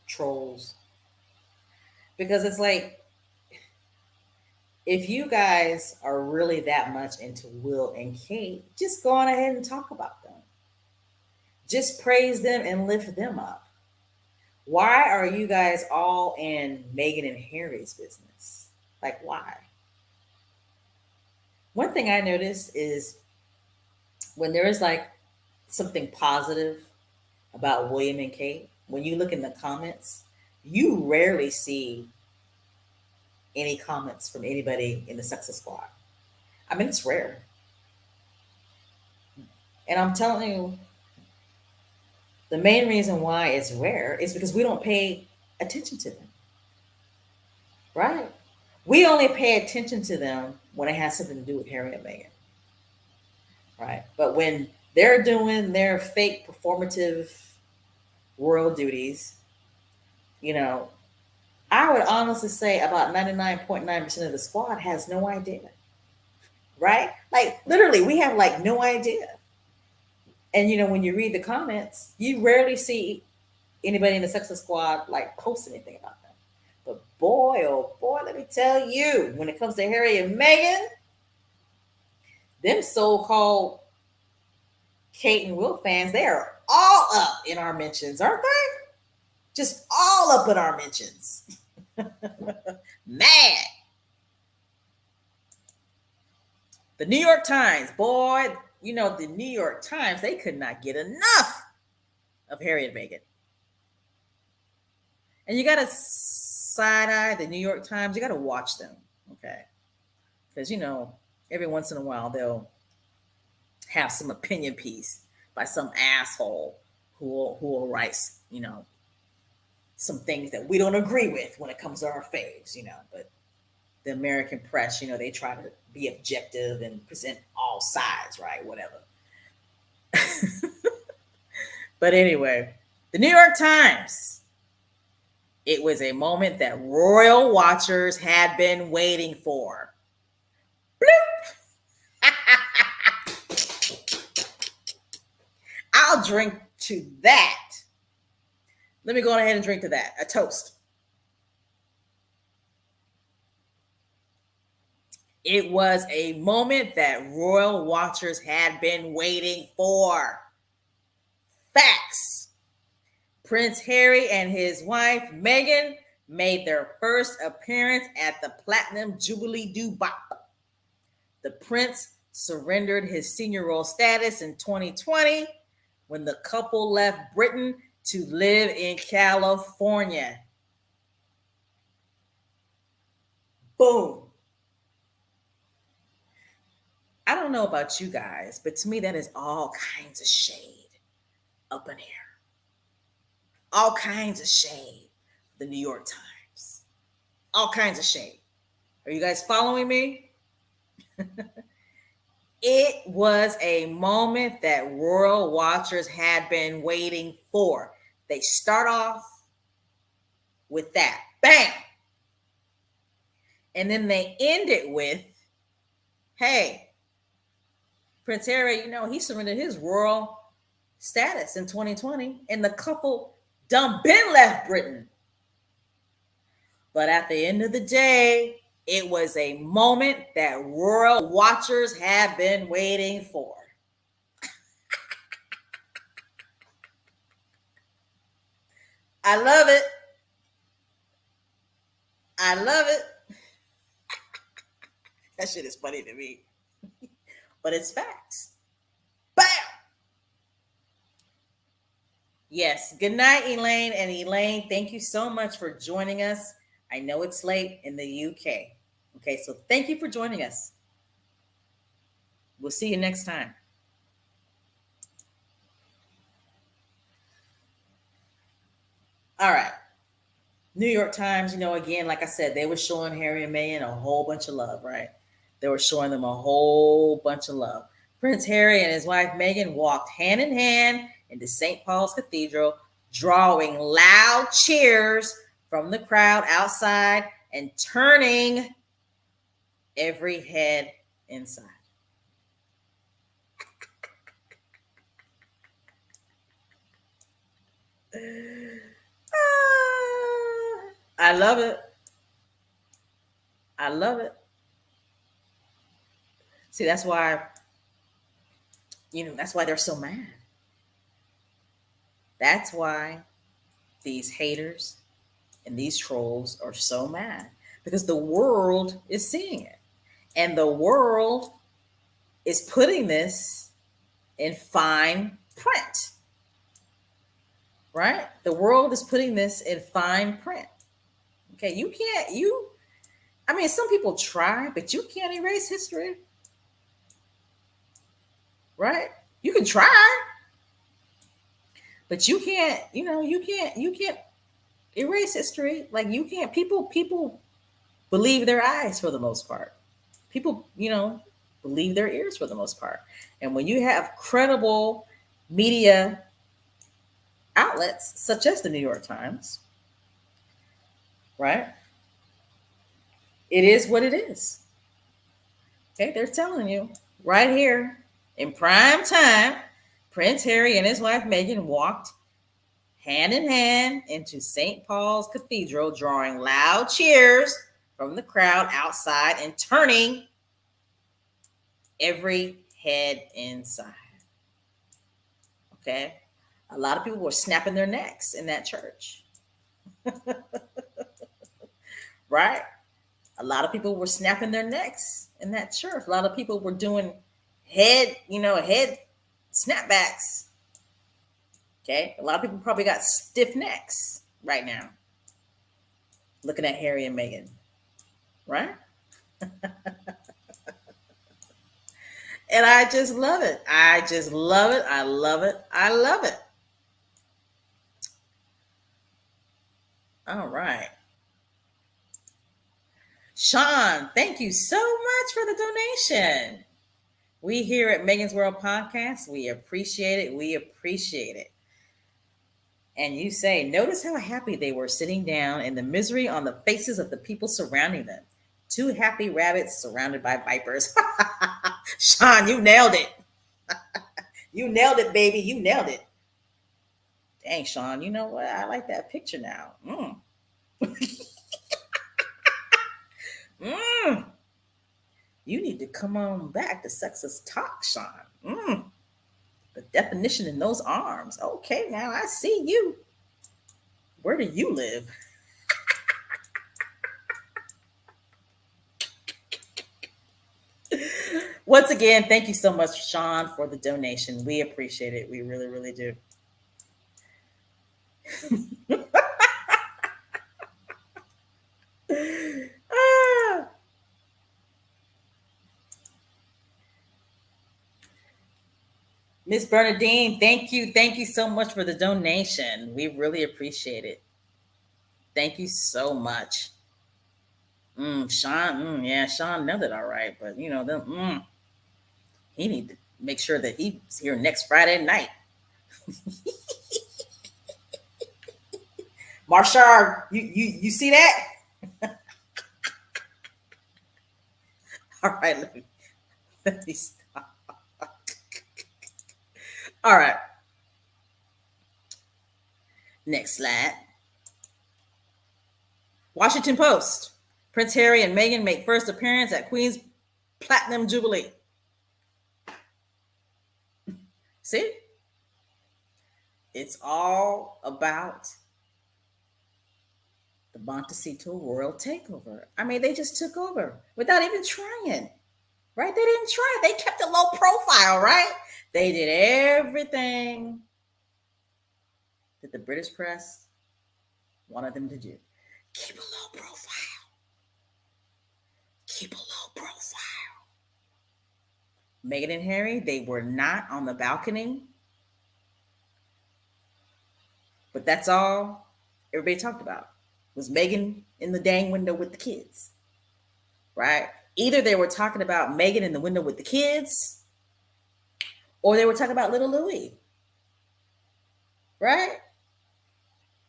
trolls, because it's like, if you guys are really that much into Will and Kate, just go on ahead and talk about them. Just praise them and lift them up. Why are you guys all in Meghan and Harry's business? Like, why? One thing I notice is when there is like something positive about William and Kate, when you look in the comments, you rarely see any comments from anybody in the Success Squad. I mean, it's rare. And I'm telling you, the main reason why it's rare is because we don't pay attention to them, right? We only pay attention to them when it has something to do with Harry and Meghan, right? But when they're doing their fake performative royal duties, you know, I would honestly say about 99.9% of the squad has no idea, right? Like, literally, we have like no idea. And, when you read the comments, you rarely see anybody in the Success Squad like post anything about them. But boy, oh boy, let me tell you, when it comes to Harry and Meghan, them so-called Kate and Will fans, they are all up in our mentions, aren't they? Just all up in our mentions. Mad. The New York Times, boy, the New York Times, they could not get enough of Harry and Meghan. And you got to side eye the New York Times. You got to watch them, okay? Because, every once in a while they'll have some opinion piece by some asshole who will write, some things that we don't agree with when it comes to our faves, But the American press, they try to be objective and present all sides, right? Whatever. But anyway, the New York Times. It was a moment that royal watchers had been waiting for. Bloop! I'll drink to that. Let me go ahead and drink to that. A toast. It was a moment that royal watchers had been waiting for. Facts. Prince Harry and his wife, Meghan, made their first appearance at the Platinum Jubilee Dubai. The prince surrendered his senior royal status in 2020 when the couple left Britain to live in California. Boom. I don't know about you guys, but to me, that is all kinds of shade up in here. All kinds of shade. The New York Times. All kinds of shade. Are you guys following me? It was a moment that royal watchers had been waiting for. They start off with that. Bam! And then they end it with, hey, Prince Harry, he surrendered his royal status in 2020, and the couple done been left Britain. But at the end of the day, it was a moment that royal watchers have been waiting for. I love it. I love it. That shit is funny to me. But it's facts. Bam! Yes. Good night, Elaine. And Elaine, thank you so much for joining us. I know it's late in the UK. Okay, so thank you for joining us. We'll see you next time. All right. New York Times, again, like I said, they were showing Harry and Meghan a whole bunch of love, right? They were showing them a whole bunch of love. Prince Harry and his wife Meghan walked hand in hand into St. Paul's Cathedral, drawing loud cheers from the crowd outside and turning every head inside. I love it. I love it. See, that's why they're so mad. That's why these haters and these trolls are so mad, because the world is seeing it. And the world is putting this in fine print, right? The world is putting this in fine print. Okay, I mean, some people try, but you can't erase history, right? You can try, but you can't erase history. Like, you can't, people believe their eyes for the most part. People, believe their ears for the most part. And when you have credible media outlets such as the New York Times, right? It is what it is. Okay, they're telling you right here in prime time, Prince Harry and his wife Meghan walked hand in hand into St. Paul's Cathedral, drawing loud cheers from the crowd outside and turning every head inside. Okay, a lot of people were snapping their necks in that church, right? A lot of people were snapping their necks in that church. A lot of people were doing head snapbacks. Okay, a lot of people probably got stiff necks right now looking at Harry and Meghan, right? And I just love it. I just love it. I love it. I love it. All right. Sean, thank you so much for the donation. We here at Megan's World Podcast, we appreciate it. We appreciate it. And you say, notice how happy they were sitting down and the misery on the faces of the people surrounding them. Two happy rabbits surrounded by vipers. Sean, you nailed it. You nailed it, baby. You nailed it. Dang, Sean, you know what? I like that picture now. You need to come on back to Sexist Talk, Sean. The definition in those arms. Okay, now I see you. Where do you live? Once again, thank you so much, Sean, for the donation. We appreciate it. We really, really do. Miss Bernadine, thank you. Thank you so much for the donation. We really appreciate it. Thank you so much. Sean, yeah, Sean nailed it all right. But, he need to make sure that he's here next Friday night. Marshall, you see that? All right, let me stop. All right. Next slide. Washington Post. Prince Harry and Meghan make first appearance at Queen's Platinum Jubilee. See? It's all about the Montecito royal takeover. I mean, they just took over without even trying, right? They didn't try. They kept a low profile, right? They did everything that the British press wanted them to do. Keep a low profile. Keep a low profile. Meghan and Harry, they were not on the balcony. But that's all everybody talked about, was Meghan in the dang window with the kids, right? Either they were talking about Meghan in the window with the kids, or they were talking about little Louis, right?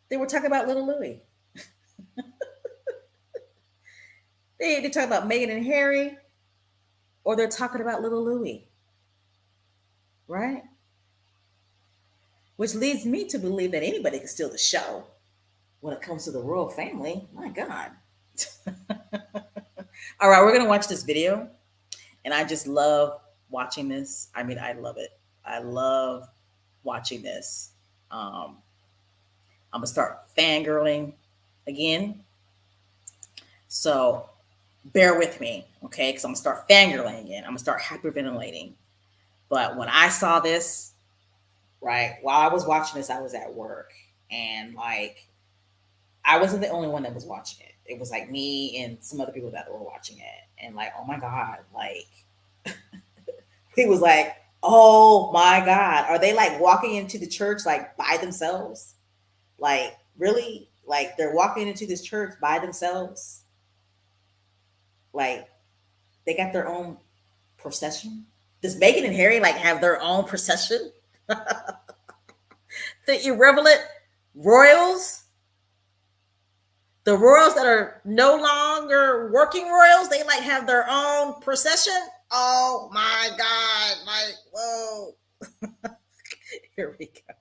They were talking about little Louis. They talk about Meghan and Harry, or they're talking about little Louis, right? Which leads me to believe that anybody can steal the show when it comes to the royal family. My God. All right, we're going to watch this video. And I just love watching this. I mean, I love it. I love watching this. I'm gonna start fangirling again. So bear with me, okay? Because I'm gonna start fangirling again. I'm gonna start hyperventilating. But when I saw this, right, while I was watching this, I was at work, and like I wasn't the only one that was watching it. It was like me and some other people that were watching it, and like, oh my god, like he was like, oh my god, are they like walking into the church like by themselves? Like really? Like they're walking into this church by themselves? Like they got their own procession? Does Meghan and Harry like have their own procession? The irrelevant royals, the royals that are no longer working royals, they like have their own procession. Oh my god! Like whoa! Here we go.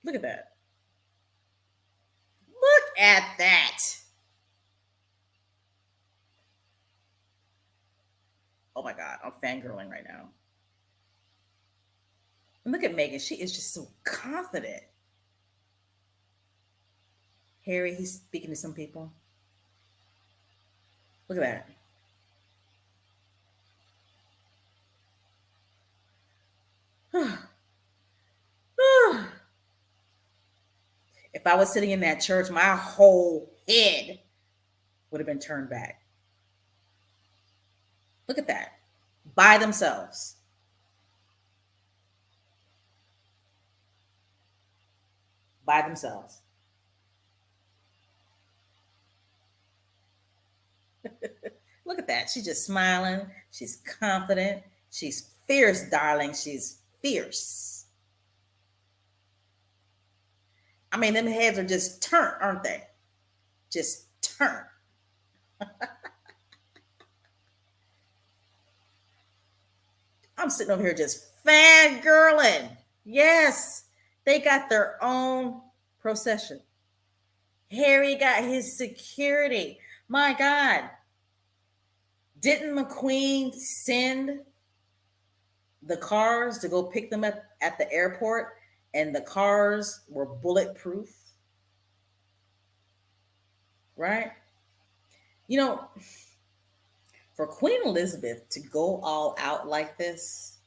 Look at that! Look at that! Oh my god! I'm fangirling right now. And look at Meghan. She is just so confident. Harry, he's speaking to some people. Look at that. If I was sitting in that church, my whole head would have been turned back. Look at that. By themselves. By themselves. Look at that. She's just smiling. She's confident. She's fierce, darling. She's fierce. I mean, them heads are just turned, aren't they? Just turned. I'm sitting over here just fangirling. Yes, they got their own procession. Harry got his security. My God. Didn't McQueen send the cars to go pick them up at the airport, and the cars were bulletproof? Right? You know, for Queen Elizabeth to go all out like this,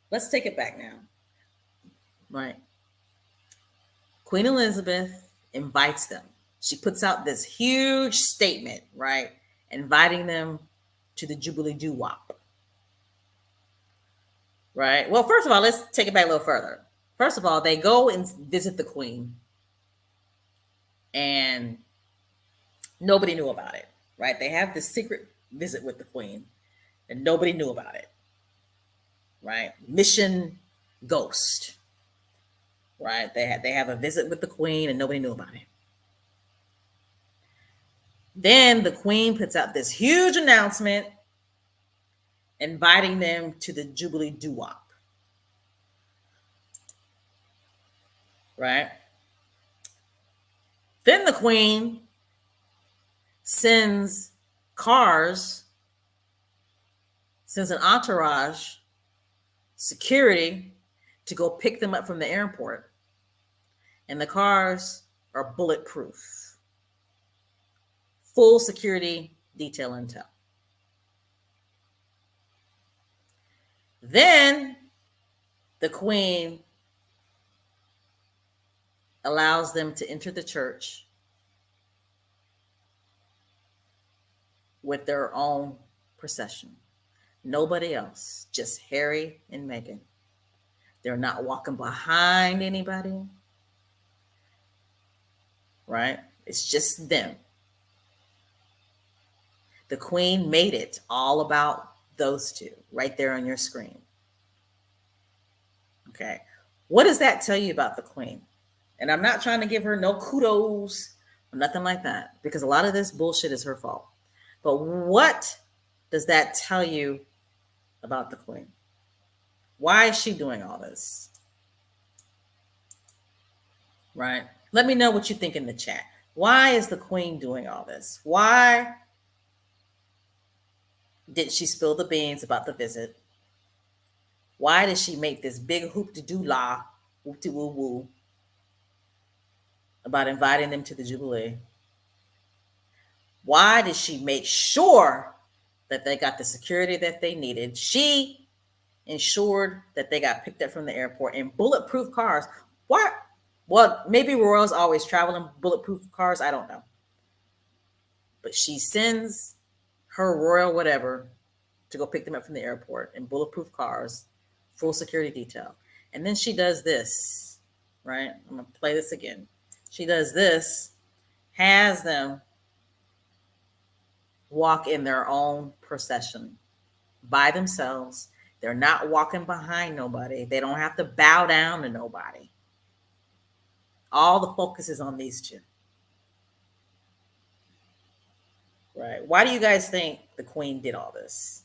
let's take it back now. Right? Queen Elizabeth invites them. She puts out this huge statement, right? Inviting them to the Jubilee doo-wop. Right? Well, first of all, let's take it back a little further. First of all, they go and visit the Queen, and nobody knew about it, right? They have this secret visit with the Queen, and nobody knew about it, right? Mission Ghost, right? They have a visit with the Queen, and nobody knew about it. Then the Queen puts out this huge announcement inviting them to the Jubilee doo-wop. Right? Then the Queen sends cars, sends an entourage, security to go pick them up from the airport. And the cars are bulletproof. Full security detail intel. Then the Queen allows them to enter the church with their own procession. Nobody else, just Harry and Meghan. They're not walking behind anybody, right? It's just them. The Queen made it all about those two right there on your screen. Okay. What does that tell you about the Queen? And I'm not trying to give her no kudos or nothing like that, because a lot of this bullshit is her fault. But what does that tell you about the Queen? Why is she doing all this? Right? Let me know what you think in the chat. Why is the Queen doing all this? Why did she spill the beans about the visit? Why did she make this big hoop-de-doo-lah, whoop-de-woo-woo, about inviting them to the Jubilee? Why did she make sure that they got the security that they needed? She ensured that they got picked up from the airport in bulletproof cars. Why? Well, maybe royals always travel in bulletproof cars. I don't know. But she sends her royal whatever to go pick them up from the airport in bulletproof cars, full security detail. And then she does this, right? I'm going to play this again. She does this, has them walk in their own procession by themselves. They're not walking behind nobody. They don't have to bow down to nobody. All the focus is on these two. Right? Why do you guys think the Queen did all this?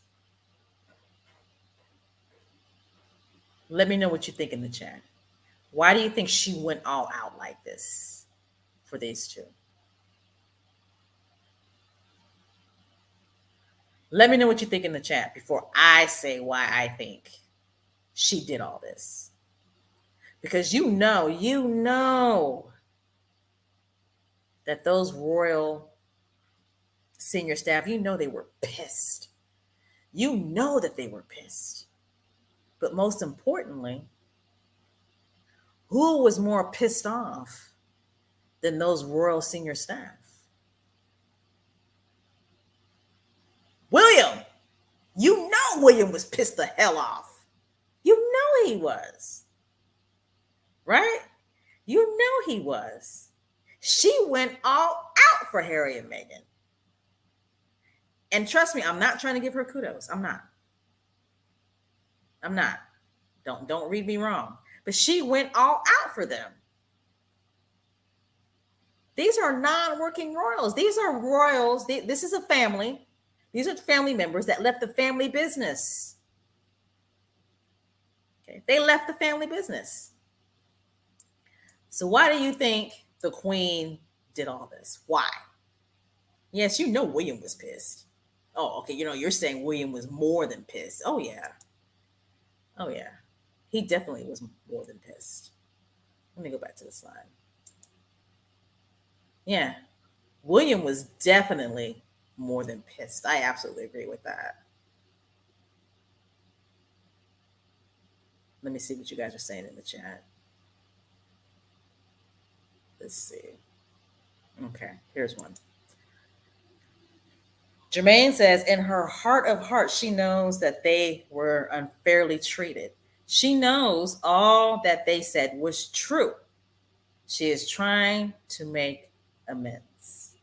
Let me know what you think in the chat. Why do you think she went all out like this for these two? Let me know what you think in the chat before I say why I think she did all this. Because you know that those royal senior staff, you know they were pissed. You know that they were pissed. But most importantly, who was more pissed off than those royal senior staff? William. You know William was pissed the hell off. You know he was. Right? You know he was. She went all out for Harry and Meghan. And trust me, I'm not trying to give her kudos. I'm not. Don't read me wrong. But she went all out for them. These are non-working royals. These are royals. This is a family. These are family members that left the family business. Okay, they left the family business. So why do you think the Queen did all this? Why? Yes, you know William was pissed. Oh, okay. You know, you're saying William was more than pissed. Oh, yeah. Oh, yeah. He definitely was more than pissed. Let me go back to the slide. Yeah. William was definitely more than pissed. I absolutely agree with that. Let me see what you guys are saying in the chat. Let's see. Okay, here's one. Jermaine says, in her heart of hearts, she knows that they were unfairly treated. She knows all that they said was true. She is trying to make amends.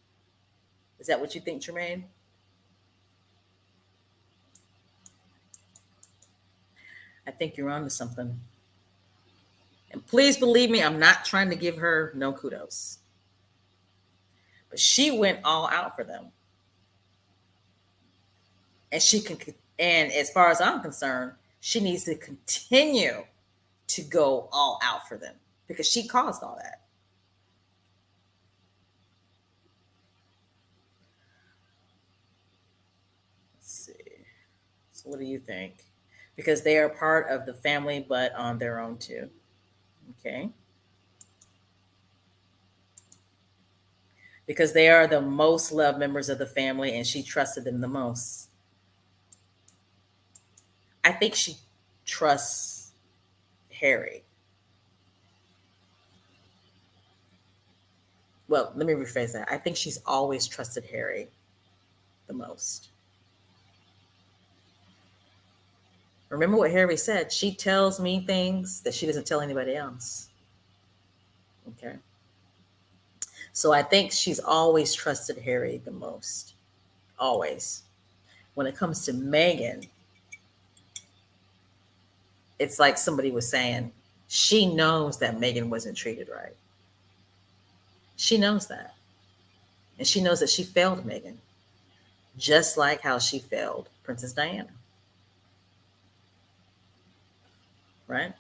Is that what you think, Jermaine? I think you're on to something. And please believe me, I'm not trying to give her no kudos. But she went all out for them. And she can, and as far as I'm concerned, she needs to continue to go all out for them because she caused all that. Let's see. So what do you think? Because they are part of the family, but on their own too. Okay. Because they are the most loved members of the family and she trusted them the most. I think she trusts Harry. Well, let me rephrase that. I think she's always trusted Harry the most. Remember what Harry said? She tells me things that she doesn't tell anybody else. Okay. So I think she's always trusted Harry the most. Always. When it comes to Meghan, it's like somebody was saying, she knows that Meghan wasn't treated right. She knows that. And she knows that she failed Meghan, just like how she failed Princess Diana. Right?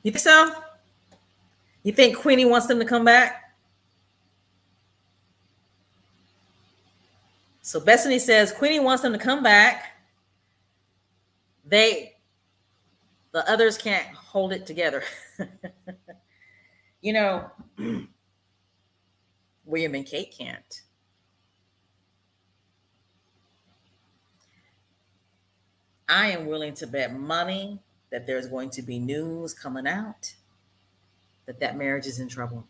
You think so? You think Queenie wants them to come back? So Bethany says Queenie wants them to come back. They, the others can't hold it together. You know, William and Kate can't. I am willing to bet money that there's going to be news coming out that that marriage is in trouble.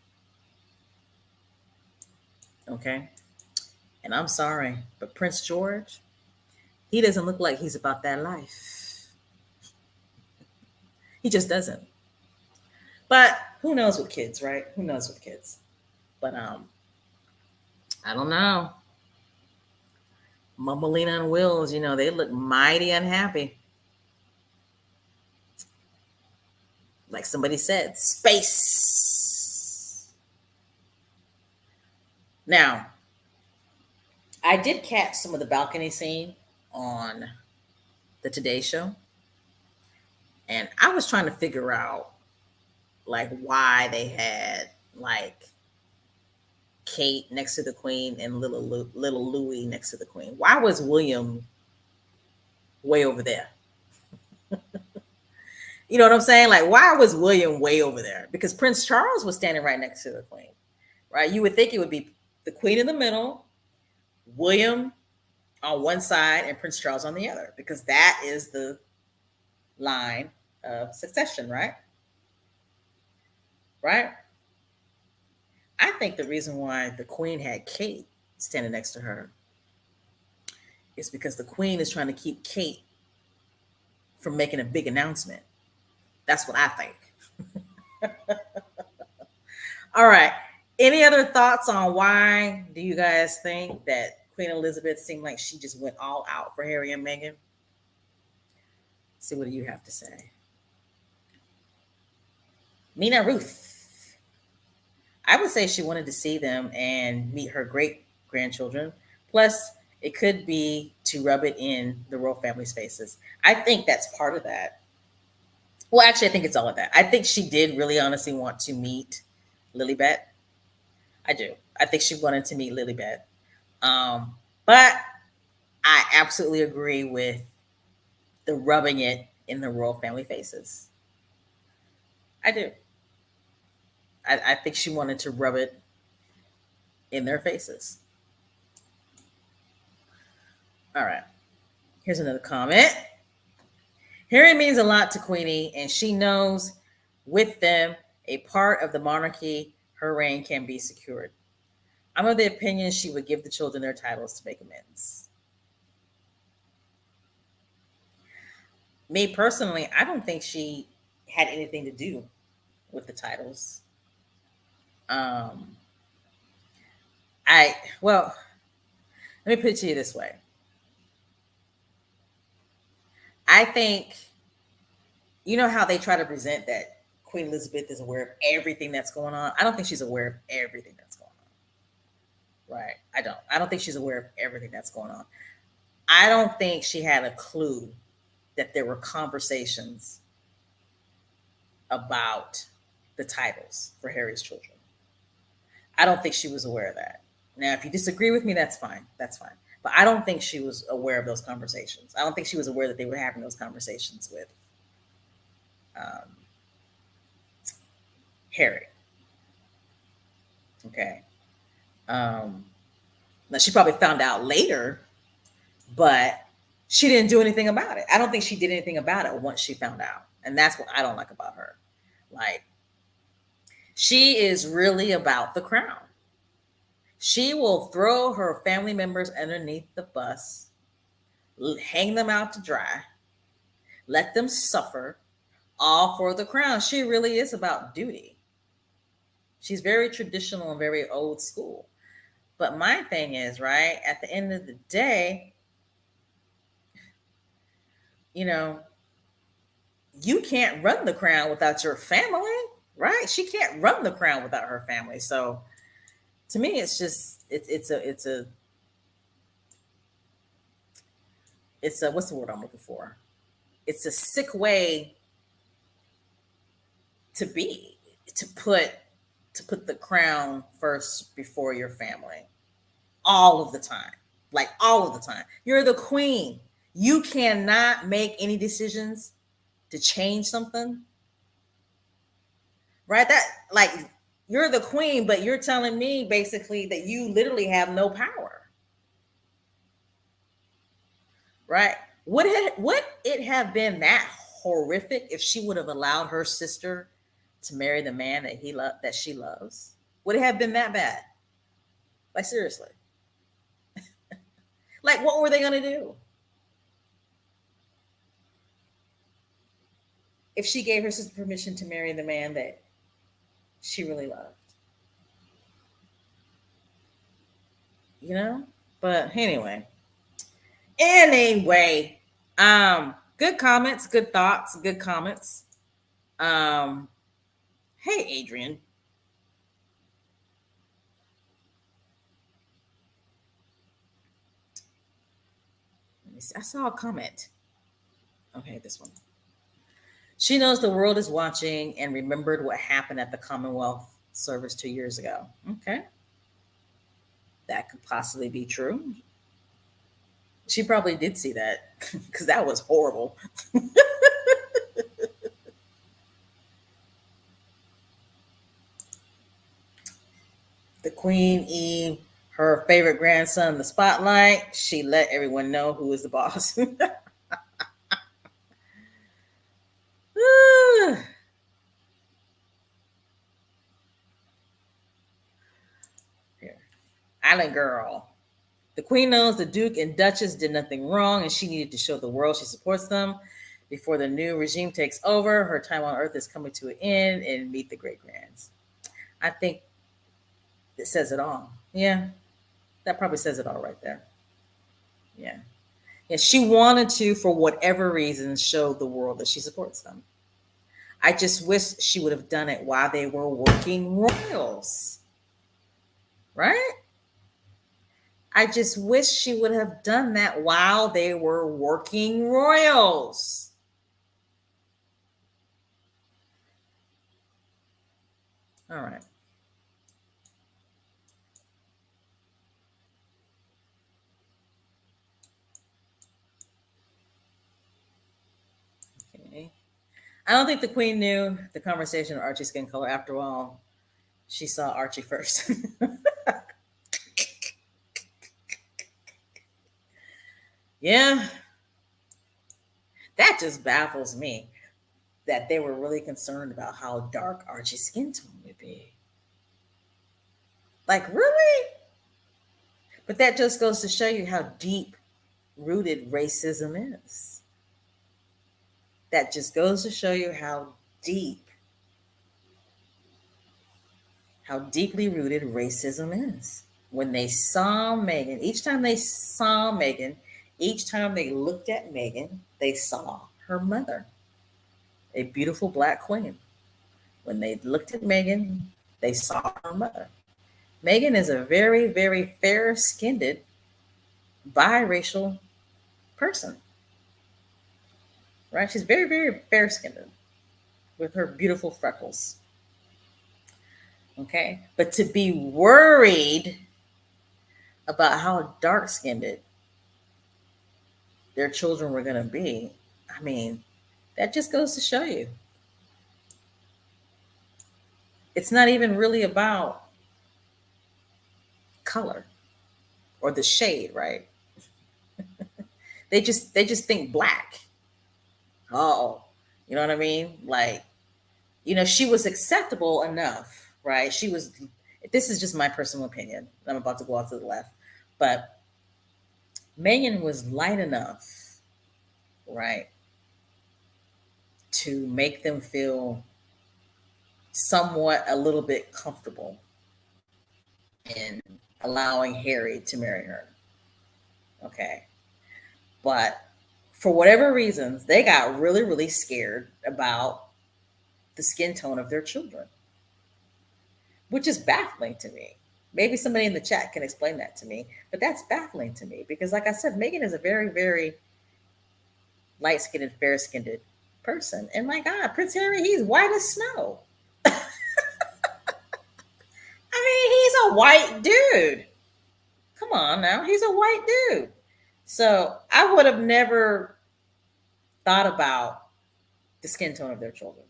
Okay? And I'm sorry, but Prince George, he doesn't look like he's about that life. He just doesn't. But who knows with kids, right? Who knows with kids? But I don't know. Mumbleina and Wills, they look mighty unhappy. Like somebody said, space. Now, I did catch some of the balcony scene on the Today Show, and I was trying to figure out like why they had like Kate next to the Queen and little Louis next to the Queen. Why was William way over there? You know what I'm saying? Like, why was William way over there? Because Prince Charles was standing right next to the Queen, right? You would think it would be the Queen in the middle, William on one side, and Prince Charles on the other, because that is the line of succession, right? Right? I think the reason why the Queen had Kate standing next to her is because the Queen is trying to keep Kate from making a big announcement. That's what I think. All right. Any other thoughts on why do you guys think that Queen Elizabeth seemed like she just went all out for Harry and Meghan? See, what do you have to say? Mina Ruth. I would say she wanted to see them and meet her great grandchildren. Plus, it could be to rub it in the royal family's faces. I think that's part of that. Well, actually, I think it's all of that. I think she did really honestly want to meet Lilibet. I do. I think she wanted to meet Lilibet. But I absolutely agree with the rubbing it in the royal family faces. I do. I think she wanted to rub it in their faces. All right. Here's another comment. Harry means a lot to Queenie, and she knows with them a part of the monarchy, her reign can be secured. I'm of the opinion she would give the children their titles to make amends. Me personally, I don't think she had anything to do with the titles. Well, let me put it to you this way. I think, you know how they try to present that Queen Elizabeth is aware of everything that's going on? I don't think she's aware of everything that's going on. Right? I don't. I don't think she's aware of everything that's going on. I don't think she had a clue that there were conversations about the titles for Harry's children. I don't think she was aware of that. Now, if you disagree with me, that's fine. That's fine. But I don't think she was aware of those conversations. I don't think she was aware that they were having those conversations with Harry. Okay. Now, she probably found out later, but she didn't do anything about it. I don't think she did anything about it once she found out. And that's what I don't like about her. Like, she is really about the crown. She will throw her family members underneath the bus, hang them out to dry, let them suffer, all for the crown. She really is about duty. She's very traditional and very old school. But my thing is, right, at the end of the day, you can't run the crown without your family, right? She can't run the crown without her family. So to me, it's just it's a what's the word I'm looking for? It's a sick way to be, to put the crown first before your family all of the time. Like all of the time. You're the queen. You cannot make any decisions to change something, right? That, like, you're the queen, but you're telling me basically that you literally have no power, right? Would it have been that horrific if she would have allowed her sister to marry the man that she loves? Would it have been that bad? Like, seriously, like, what were they gonna do if she gave her sister permission to marry the man that she really loved? You know. But anyway, good comments, good thoughts, good comments. Um, hey, Adrian. Let me see. I saw a comment. Okay, this one. She knows the world is watching and remembered what happened at the Commonwealth service 2 years ago. Okay, that could possibly be true. She probably did see that because that was horrible. The Queen Eve, her favorite grandson, in the spotlight. She let everyone know who is the boss. Here. Island Girl. The Queen knows the Duke and Duchess did nothing wrong, and she needed to show the world she supports them. Before the new regime takes over, her time on Earth is coming to an end, and meet the great grands. I think it says it all. Yeah, that probably says it all right there. Yeah. Yeah, she wanted to, for whatever reason, show the world that she supports them. I just wish she would have done it while they were working royals, right? I just wish she would have done that while they were working royals. All right. Okay. I don't think the queen knew the conversation of Archie's skin color. After all, she saw Archie first. Yeah, that just baffles me that they were really concerned about how dark Archie's skin tone would be. Like, really? But that just goes to show you how deep rooted racism is. That just goes to show you deep, how deeply rooted racism is. When they saw Meghan, each time they looked at Meghan, they saw her mother, a beautiful black queen. When they looked at Meghan, they saw her mother. Meghan is a very, very fair skinned, biracial person, right? She's very, very fair skinned with her beautiful freckles. Okay. But to be worried about how dark skinned their children were going to be, I mean, that just goes to show you it's not even really about color or the shade, right? They just think black. Oh, you know what I mean? Like, she was acceptable enough, right? She was, this is just my personal opinion. I'm about to go off to the left. But Meghan was light enough, right, to make them feel somewhat a little bit comfortable in allowing Harry to marry her. Okay. But for whatever reasons, they got really, really scared about the skin tone of their children, which is baffling to me. Maybe somebody in the chat can explain that to me, but that's baffling to me because, like I said, Meghan is a very, very light skinned, fair skinned person. And my God, Prince Harry, he's white as snow. I mean, he's a white dude. Come on now, he's a white dude. So I would have never thought about the skin tone of their children,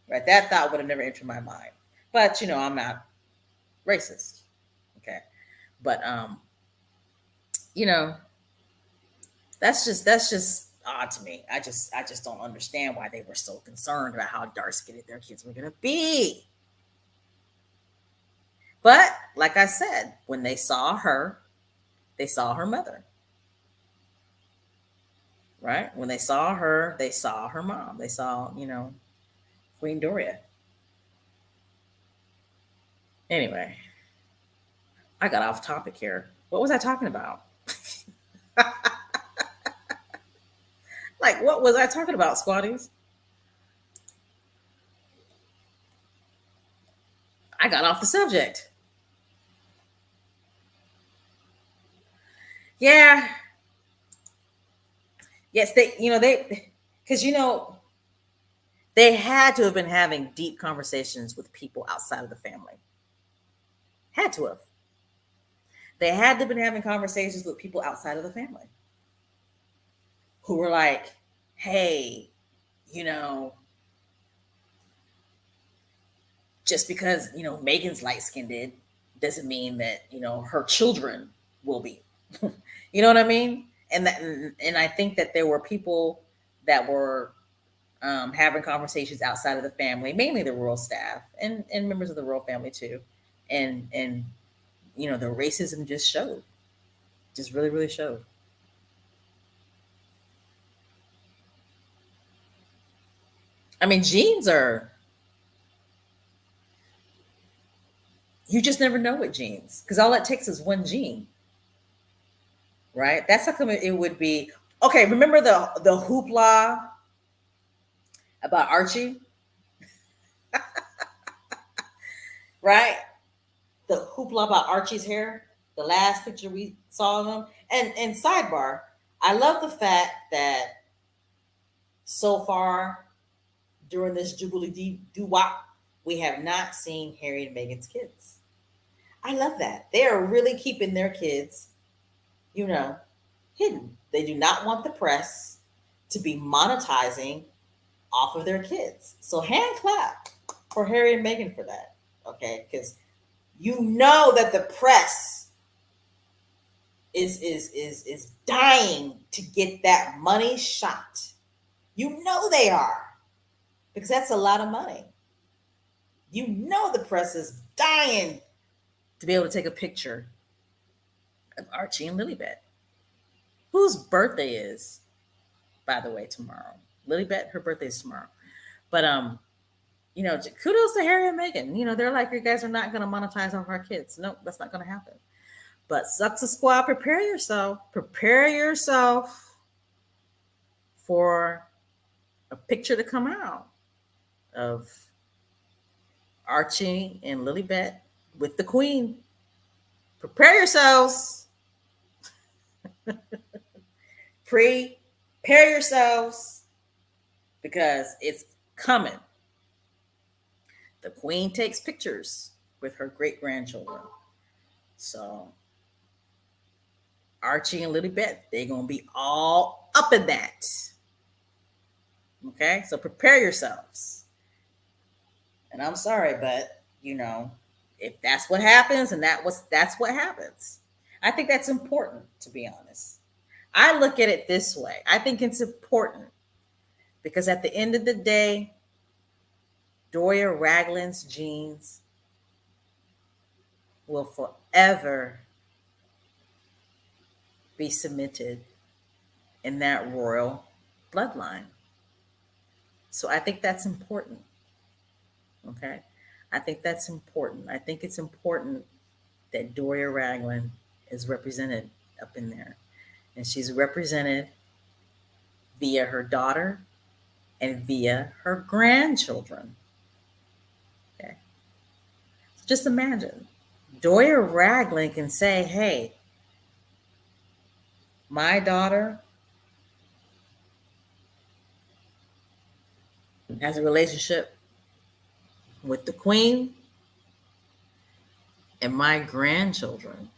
right? That thought would have never entered my mind. But I'm not racist, okay? But you know, that's just odd to me. I just don't understand why they were so concerned about how dark skinned their kids were gonna be. But like I said, when they saw her mother, right? When they saw her, they saw her mom. They saw, Queen Doria. Anyway, I got off topic here. What was I talking about? Like, what was I talking about, squatties? I got off the subject. Yeah. Yes, because they had to have been having deep conversations with people outside of the family. Had to have. They had to have been having conversations with people outside of the family who were like, hey, you know, just because, Meghan's light skinned doesn't mean that, her children will be. You know what I mean? And I think that there were people that were having conversations outside of the family, mainly the royal staff and members of the royal family too. And the racism just showed. Just really, really showed. I mean, genes are, you just never know with genes because all it takes is one gene, right? That's how come it would be. Okay, remember the hoopla about Archie, right? The hoopla about Archie's hair, the last picture we saw of him. And sidebar, I love the fact that so far during this Jubilee doo-wop, we have not seen Harry and Meghan's kids. I love that. They are really keeping their kids, you know, hidden. They do not want the press to be monetizing off of their kids. So hand clap for Harry and Meghan for that. Okay, because you know that the press is dying to get that money shot. You know they are, because that's a lot of money. You know the press is dying to be able to take a picture of Archie and Lilibet, whose birthday is, by the way, tomorrow. Lilibet, her birthday is tomorrow. But kudos to Harry and Meghan. They're like, you guys are not going to monetize off our kids. Nope, that's not going to happen. But Success Squad, prepare yourself. Prepare yourself for a picture to come out of Archie and Lilibet with the Queen. Prepare yourselves. Prepare yourselves because it's coming. The Queen takes pictures with her great grandchildren. So Archie and Lilibet, they're going to be all up in that. Okay, so prepare yourselves. And I'm sorry, but if that's what happens, and that's what happens. I think that's important, to be honest. I look at it this way. I think it's important because at the end of the day, Doria Ragland's genes will forever be cemented in that royal bloodline. So I think that's important. Okay. I think that's important. I think it's important that Doria Ragland is represented up in there. And she's represented via her daughter and via her grandchildren. Okay. So just imagine Doria Ragland can say, hey, my daughter has a relationship with the Queen, and my grandchildren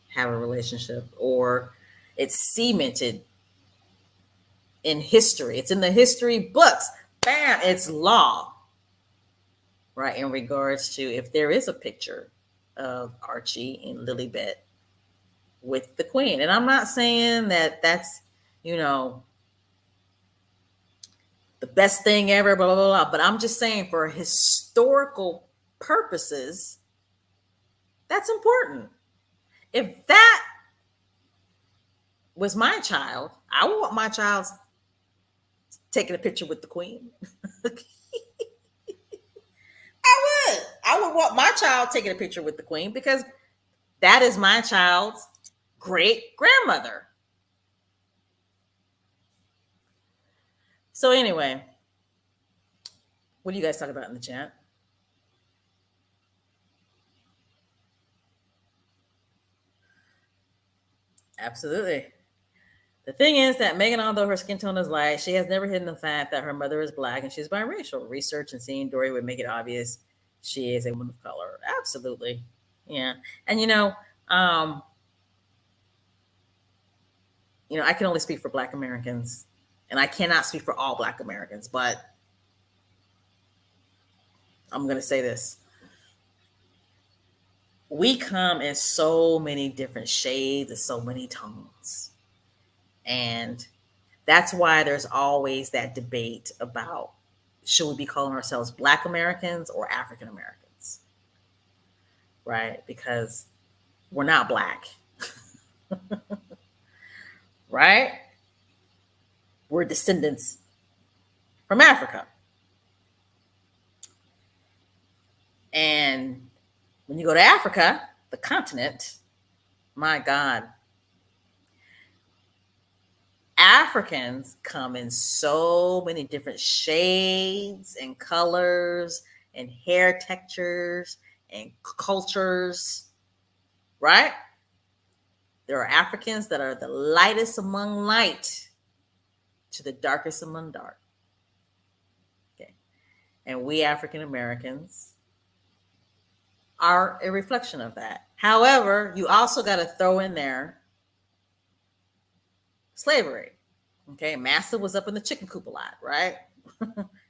have a relationship, or It's cemented in history. It's in the history books. Bam, it's law. Right, in regards to if there is a picture of Archie and Lilibet with the Queen. And I'm not saying that that's, you know, the best thing ever, blah, blah, blah, blah. But I'm just saying for historical purposes, that's important. If that was my child, I would want my child taking a picture with the Queen. I would want my child taking a picture with the Queen because that is my child's great grandmother. So anyway, what do you guys talk about in the chat? Absolutely. The thing is that Meghan, although her skin tone is light, she has never hidden the fact that her mother is black and she's biracial. Research and seeing Dory would make it obvious she is a woman of color. Absolutely. Yeah. And I can only speak for Black Americans, and I cannot speak for all Black Americans, but I'm going to say this. We come in so many different shades and so many tones. And that's why there's always that debate about should we be calling ourselves Black Americans or African Americans? Right? Because we're not Black. Right? We're descendants from Africa. And when you go to Africa, the continent, my God, Africans come in so many different shades and colors and hair textures and cultures, right? There are Africans that are the lightest among light to the darkest among dark. Okay. And we African Americans are a reflection of that. However, you also got to throw in there slavery. Okay, Massa was up in the chicken coop a lot, right?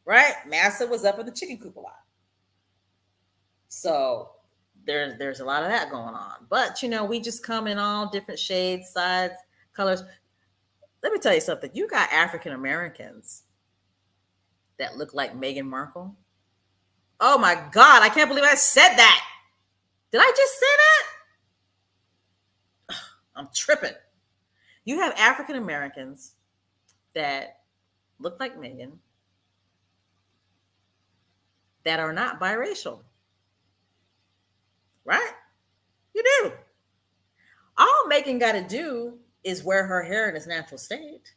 Right? Massa was up in the chicken coop a lot. So there's a lot of that going on. But we just come in all different shades, sizes, colors. Let me tell you something. You got African Americans that look like Meghan Markle. Oh my God, I can't believe I said that. Did I just say that? I'm tripping. You have African Americans that look like Meghan that are not biracial. Right? You do. All Meghan got to do is wear her hair in its natural state.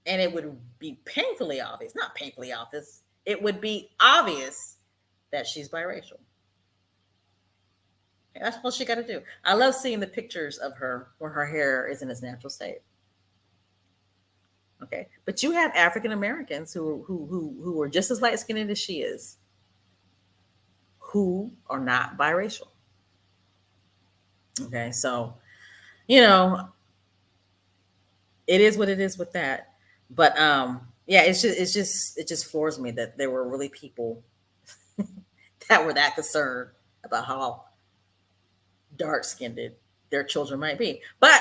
And it would be painfully obvious, not painfully obvious, it would be obvious that she's biracial. Okay, that's what she got to do. I love seeing the pictures of her where her hair is in its natural state. Okay, but you have African Americans who are just as light skinned as she is, who are not biracial. Okay, so it is what it is with that. But yeah, it just floors me that there were really people that were that concerned about how dark skinned their children might be. But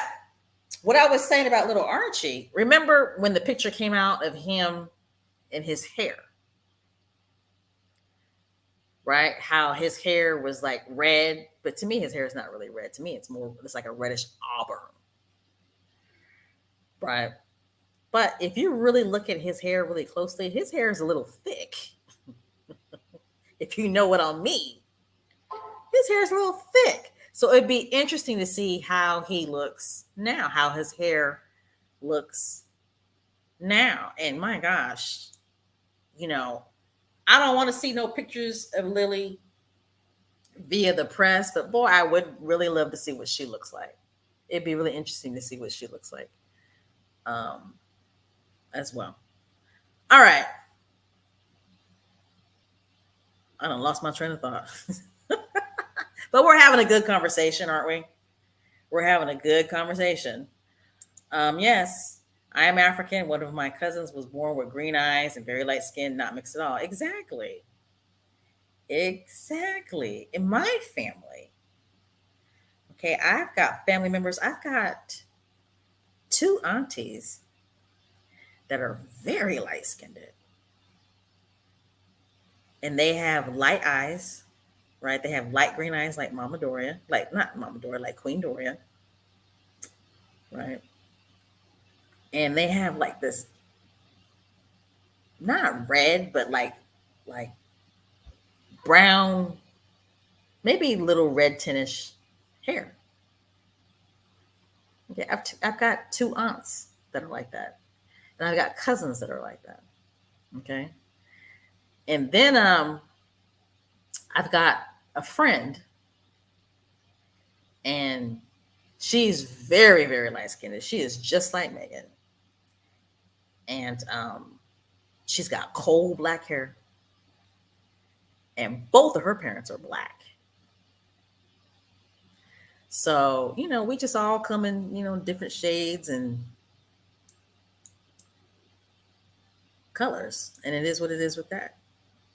what I was saying about little Archie, remember when the picture came out of him and his hair, right? How his hair was like red, but to me, his hair is not really red. To me, it's like a reddish auburn, right? But if you really look at his hair really closely, his hair is a little thick. If you know what I mean, his hair is a little thick. So it'd be interesting to see how he looks now, how his hair looks now. And my gosh, I don't want to see no pictures of Lily via the press, but boy, I would really love to see what she looks like. It'd be really interesting to see what she looks like as well. All right. I done lost my train of thought. But we're having a good conversation, aren't we? We're having a good conversation. Yes, I am African. One of my cousins was born with green eyes and very light skin, not mixed at all. Exactly. Exactly. In my family, okay, I've got family members. I've got two aunties that are very light skinned, and they have light eyes, right? They have light green eyes like Mama Doria, like not Mama Doria, like Queen Doria, right? And they have like this, not red, but like brown, maybe little red tintish hair. Okay, I've got two aunts that are like that, and I've got cousins that are like that. Okay, and then I've got a friend, and she's very very light skinned. She is just like Megan, and she's got coal black hair, and both of her parents are black. So we just all come in different shades and colors, and it is what it is with that.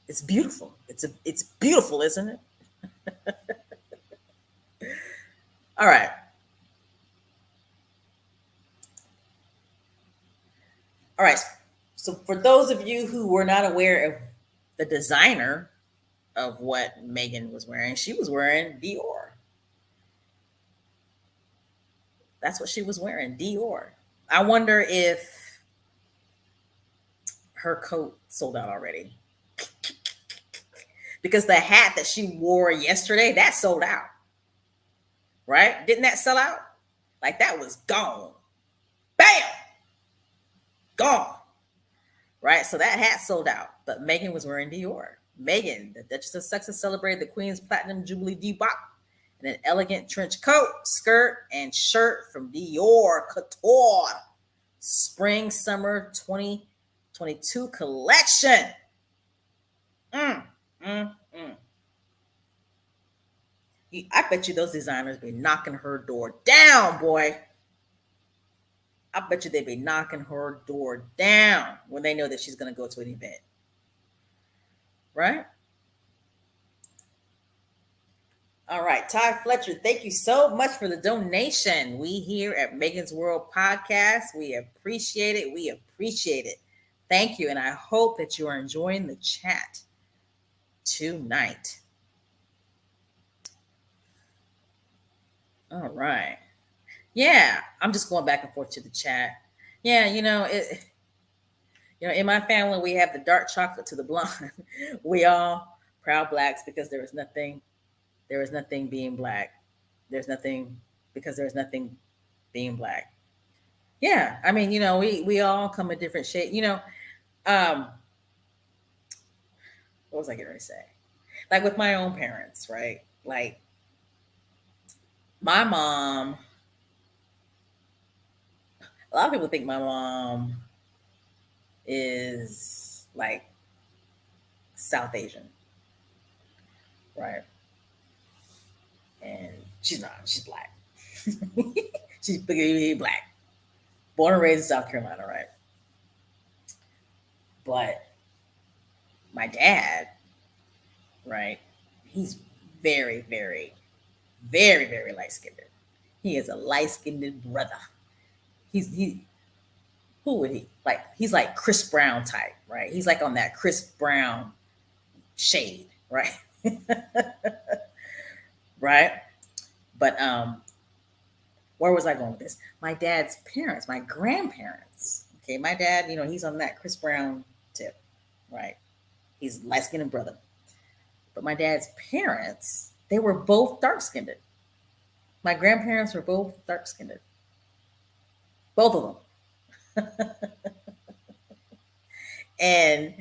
It's beautiful. It's beautiful, isn't it? All right. All right. So for those of you who were not aware of the designer of what Megan was wearing, she was wearing Dior. That's what she was wearing, Dior. I wonder if her coat sold out already. Because the hat that she wore yesterday, that sold out. Right? Didn't that sell out? Like that was gone. Bam! Gone. Right? So that hat sold out. But Megan was wearing Dior. Meghan, the Duchess of Sussex, celebrated the Queen's Platinum Jubilee debut in an elegant trench coat, skirt, and shirt from Dior Couture Spring Summer 2022 collection. Mm, mm, mm. I bet you those designers be knocking her door down, boy. I bet you they'd be knocking her door down when they know that she's going to go to an event. Right? All right. Ty Fletcher, thank you so much for the donation. We here at Megan's World Podcast, we appreciate it. We appreciate it. Thank you. And I hope that you are enjoying the chat tonight. All right. Yeah, I'm just going back and forth to the chat. Yeah, in my family we have the dark chocolate to the blonde. We all proud blacks because there is nothing being black. There's nothing because there's nothing being black. Yeah, I mean, we all come in different shades. Um, what was I going to say? Like with my own parents, right? Like my mom. A lot of people think my mom is like South Asian, right? And she's not. She's black. She's black. Born and raised in South Carolina, right? But my dad, right? He's very, very, very, very light skinned. He is a light skinned brother. He who would he like? He's like Chris Brown type, right? He's like on that Chris Brown shade, right? Right? But where was I going with this? My dad's parents, my grandparents. Okay, my dad, he's on that Chris Brown tip, right? He's light skinned brother. But my dad's parents, they were both dark skinned. My grandparents were both dark skinned. Both of them. And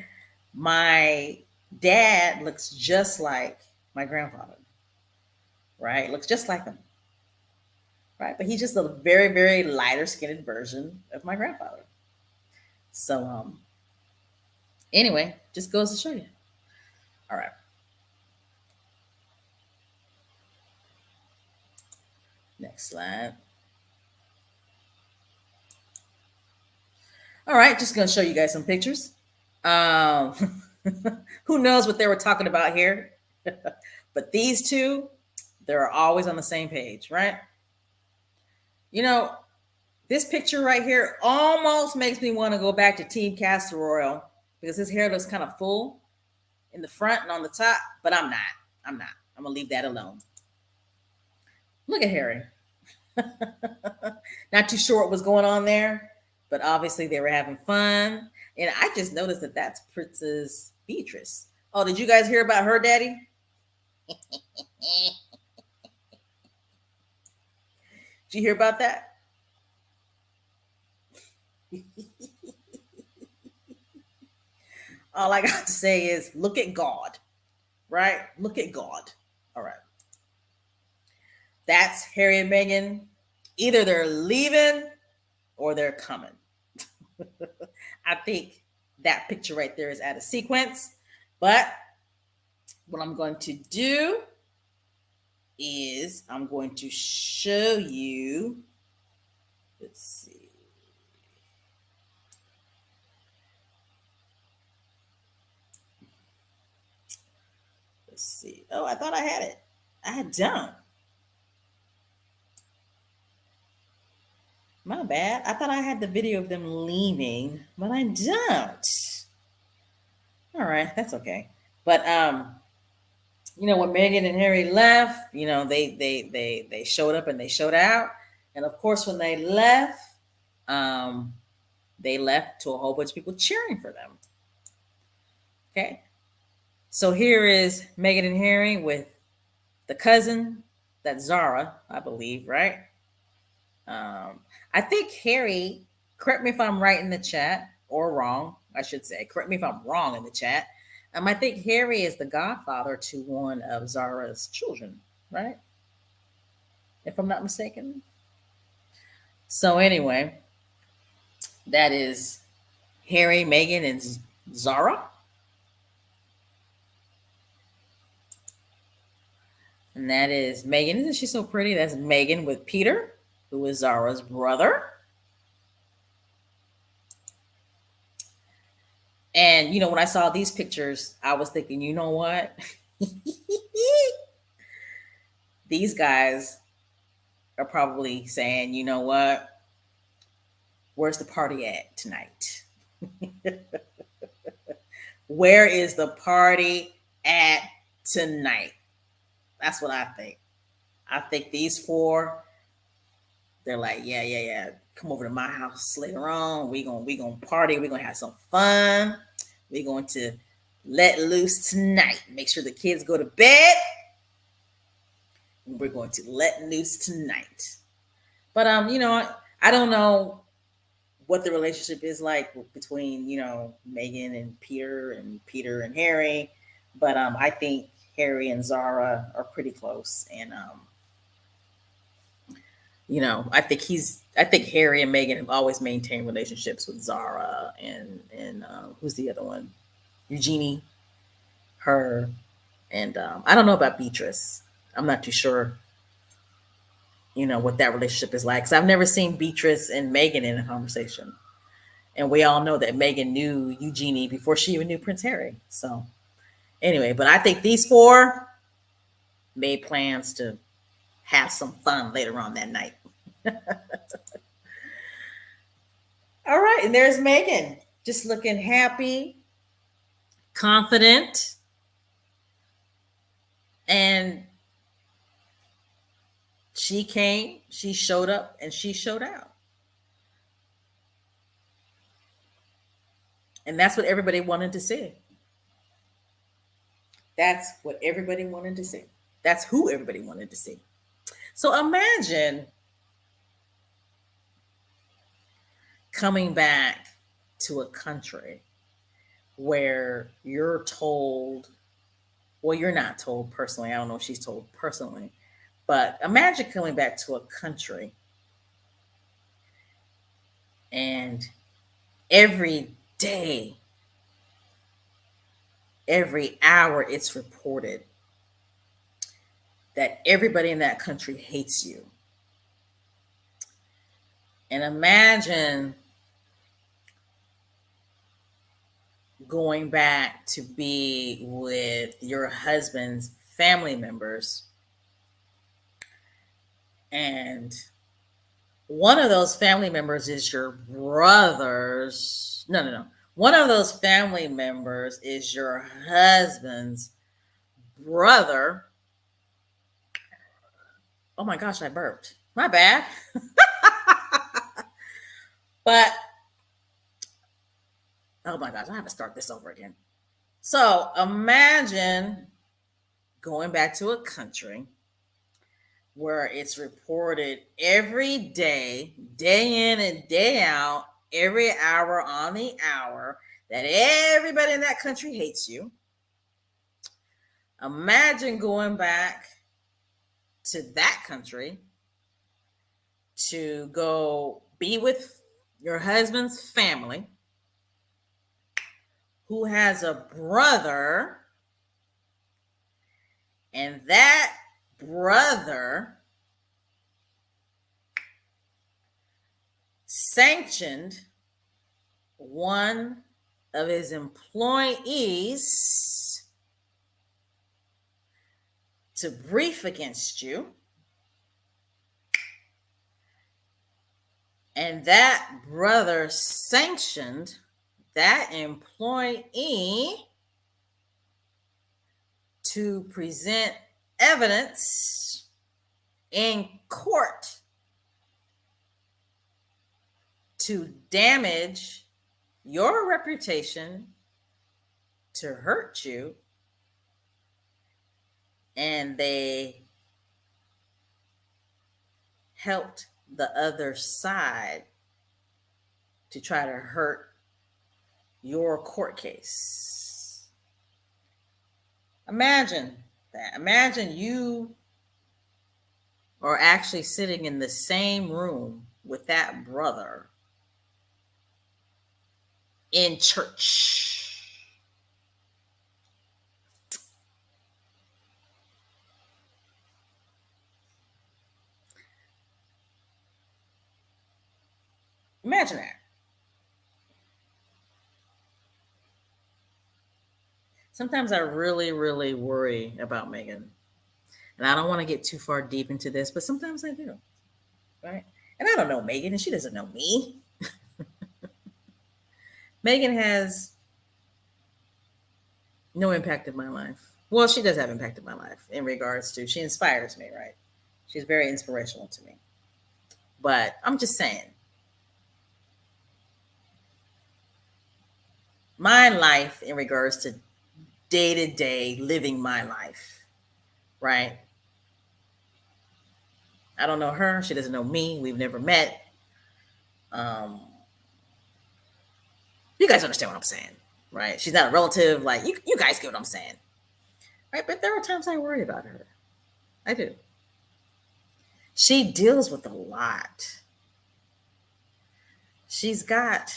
my dad looks just like my grandfather, right? Looks just like him, right? But he's just a very, very lighter skinned version of my grandfather. So, anyway, just goes to show you. All right. Next slide. All right, just gonna show you guys some pictures. Um, who knows what they were talking about here? But these two, they're always on the same page, right? You know, this picture right here almost makes me want to go back to Team Castor Oil because his hair looks kind of full in the front and on the top, but I'm not. I'm not. I'm gonna leave that alone. Look at Harry. Not too sure what was going on there, but obviously they were having fun. And I just noticed that that's Princess Beatrice. Oh, did you guys hear about her daddy? Did you hear about that? All I got to say is look at God, right? Look at God. All right. That's Harry and Meghan. Either they're leaving or they're coming. I think that picture right there is out of sequence. But what I'm going to do is I'm going to show you. Let's see. Let's see. Oh, I thought I had it. I don't. My bad. I thought I had the video of them leaving, but I don't. All right, that's okay. But when Meghan and Harry left, they showed up and they showed out. And of course, when um, they left to a whole bunch of people cheering for them. Okay. So here is Meghan and Harry with the cousin, that's Zara, I believe, right? I think Harry, correct me if I'm right in the chat or wrong, I should say, correct me if I'm wrong in the chat. I think Harry is the godfather to one of Zara's children, right? If I'm not mistaken. So anyway, that is Harry, Meghan, and Zara. And that is Meghan. Isn't she so pretty? That's Meghan with Peter, who is Zara's brother. And, when I saw these pictures, I was thinking, you know what? These guys are probably saying, you know what? Where's the party at tonight? Where is the party at tonight? That's what I think. I think these four, they're like, yeah. Come over to my house later on. We gonna party. We're gonna have some fun. We're going to let loose tonight. Make sure the kids go to bed. We're going to let loose tonight. But I don't know what the relationship is like between Meghan and Peter and Harry. But I think Harry and Zara are pretty close, and I think Harry and Meghan have always maintained relationships with Zara and who's the other one? Eugenie, her, and I don't know about Beatrice. I'm not too sure, what that relationship is like. Because I've never seen Beatrice and Meghan in a conversation. And we all know that Meghan knew Eugenie before she even knew Prince Harry. So anyway, but I think these four made plans to have some fun later on that night. All right, and there's Meghan, just looking happy, confident, and she came, she showed up, and she showed out. And that's what everybody wanted to see. That's what everybody wanted to see. That's who everybody wanted to see. So imagine coming back to a country where you're told, well, you're not told personally. I don't know if she's told personally, but imagine coming back to a country and every day, every hour, it's reported that everybody in that country hates you. And imagine going back to be with your husband's family members, and one of those family members is your brother's. No. One of those family members is your husband's brother. Oh my gosh, I burped. My bad. But, oh my gosh, I have to start this over again. So imagine going back to a country where it's reported every day, day in and day out, every hour on the hour, that everybody in that country hates you. Imagine going back to that country to go be with your husband's family who has a brother, and that brother sanctioned one of his employees to brief against you, and that brother sanctioned that employee to present evidence in court to damage your reputation, to hurt you, and they helped the other side to try to hurt your court case. Imagine that. Imagine you are actually sitting in the same room with that brother in church. Imagine that. Sometimes I really, really worry about Meghan. And I don't want to get too far deep into this, but sometimes I do. Right? And I don't know Meghan, and she doesn't know me. Meghan has no impact in my life. Well, she does have impact in my life in regards to she inspires me, right? She's very inspirational to me. But I'm just saying, my life in regards to day to day living my life, right? I don't know her. She doesn't know me. We've never met. You guys understand what I'm saying, right? She's not a relative. Like, you guys get what I'm saying, right? But there are times I worry about her. I do. She deals with a lot. She's got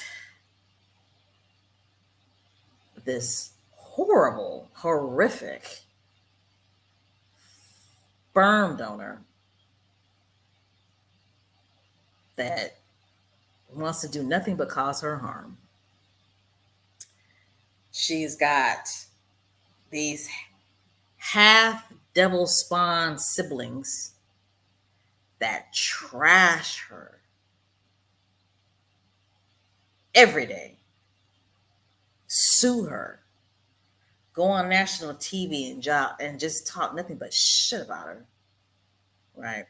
this horrible, horrific sperm donor that wants to do nothing but cause her harm. She's got these half devil spawn siblings that trash her every day, sue her, go on national TV and just talk nothing but shit about her, right?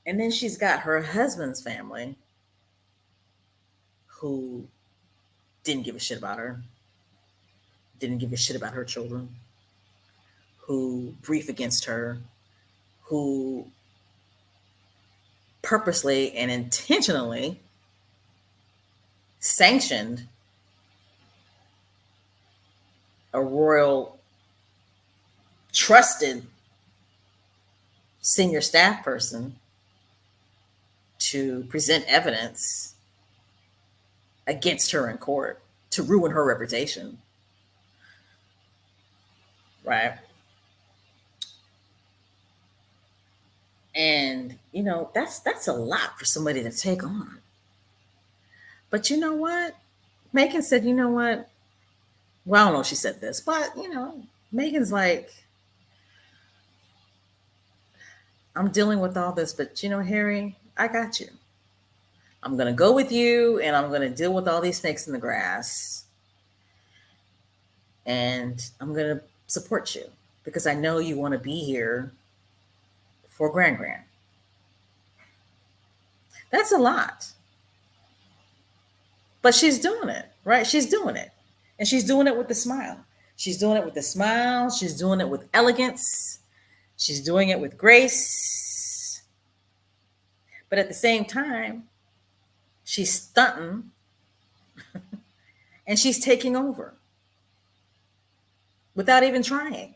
And then she's got her husband's family who didn't give a shit about her, didn't give a shit about her children, who brief against her, who purposely and intentionally sanctioned a royal trusted senior staff person to present evidence against her in court to ruin her reputation, right? And that's a lot for somebody to take on. But you know what? Meghan said, you know what? Well, I don't know if she said this, but Meghan's like, I'm dealing with all this, but Harry, I got you. I'm gonna go with you, and I'm gonna deal with all these snakes in the grass, and I'm gonna support you because I know you want to be here for Grand. That's a lot. But she's doing it, right? She's doing it. And she's doing it with a smile. She's doing it with a smile. She's doing it with elegance. She's doing it with grace. But at the same time, she's stunting and she's taking over without even trying.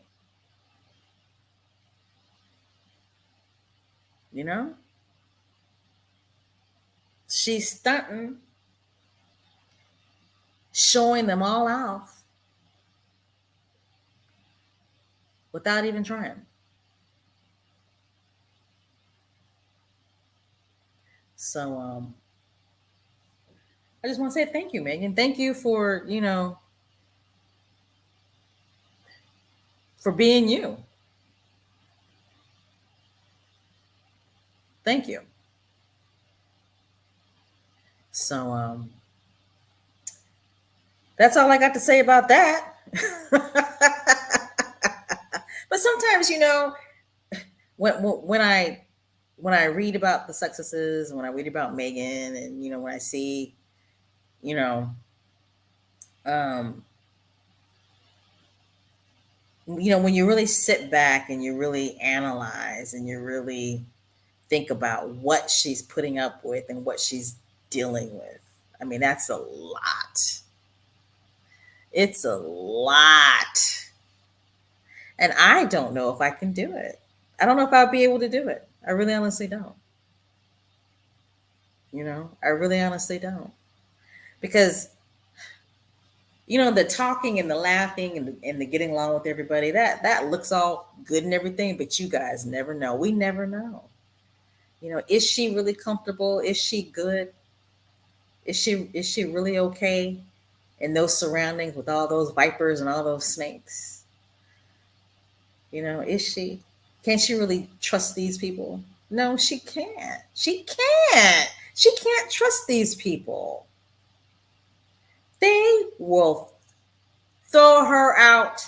You know? She's stunting, showing them all off without even trying. So I just want to say thank you, Meghan. Thank you for, for being you. Thank you. So that's all I got to say about that. But sometimes, when I read about the successes, when I read about Meghan, and when I see, um, when you really sit back and you really analyze and you really think about what she's putting up with and what she's dealing with, I mean, that's a lot. It's a lot. And I don't know if I can do it. I don't know if I'll be able to do it. I really honestly don't. I really honestly don't. Because, the talking and the laughing and the getting along with everybody, that looks all good and everything, but you guys never know. We never know. Is she really comfortable? Is she good? Is she really okay in those surroundings with all those vipers and all those snakes? Is she? Can she really trust these people? No, she can't. She can't. She can't trust these people. They will throw her out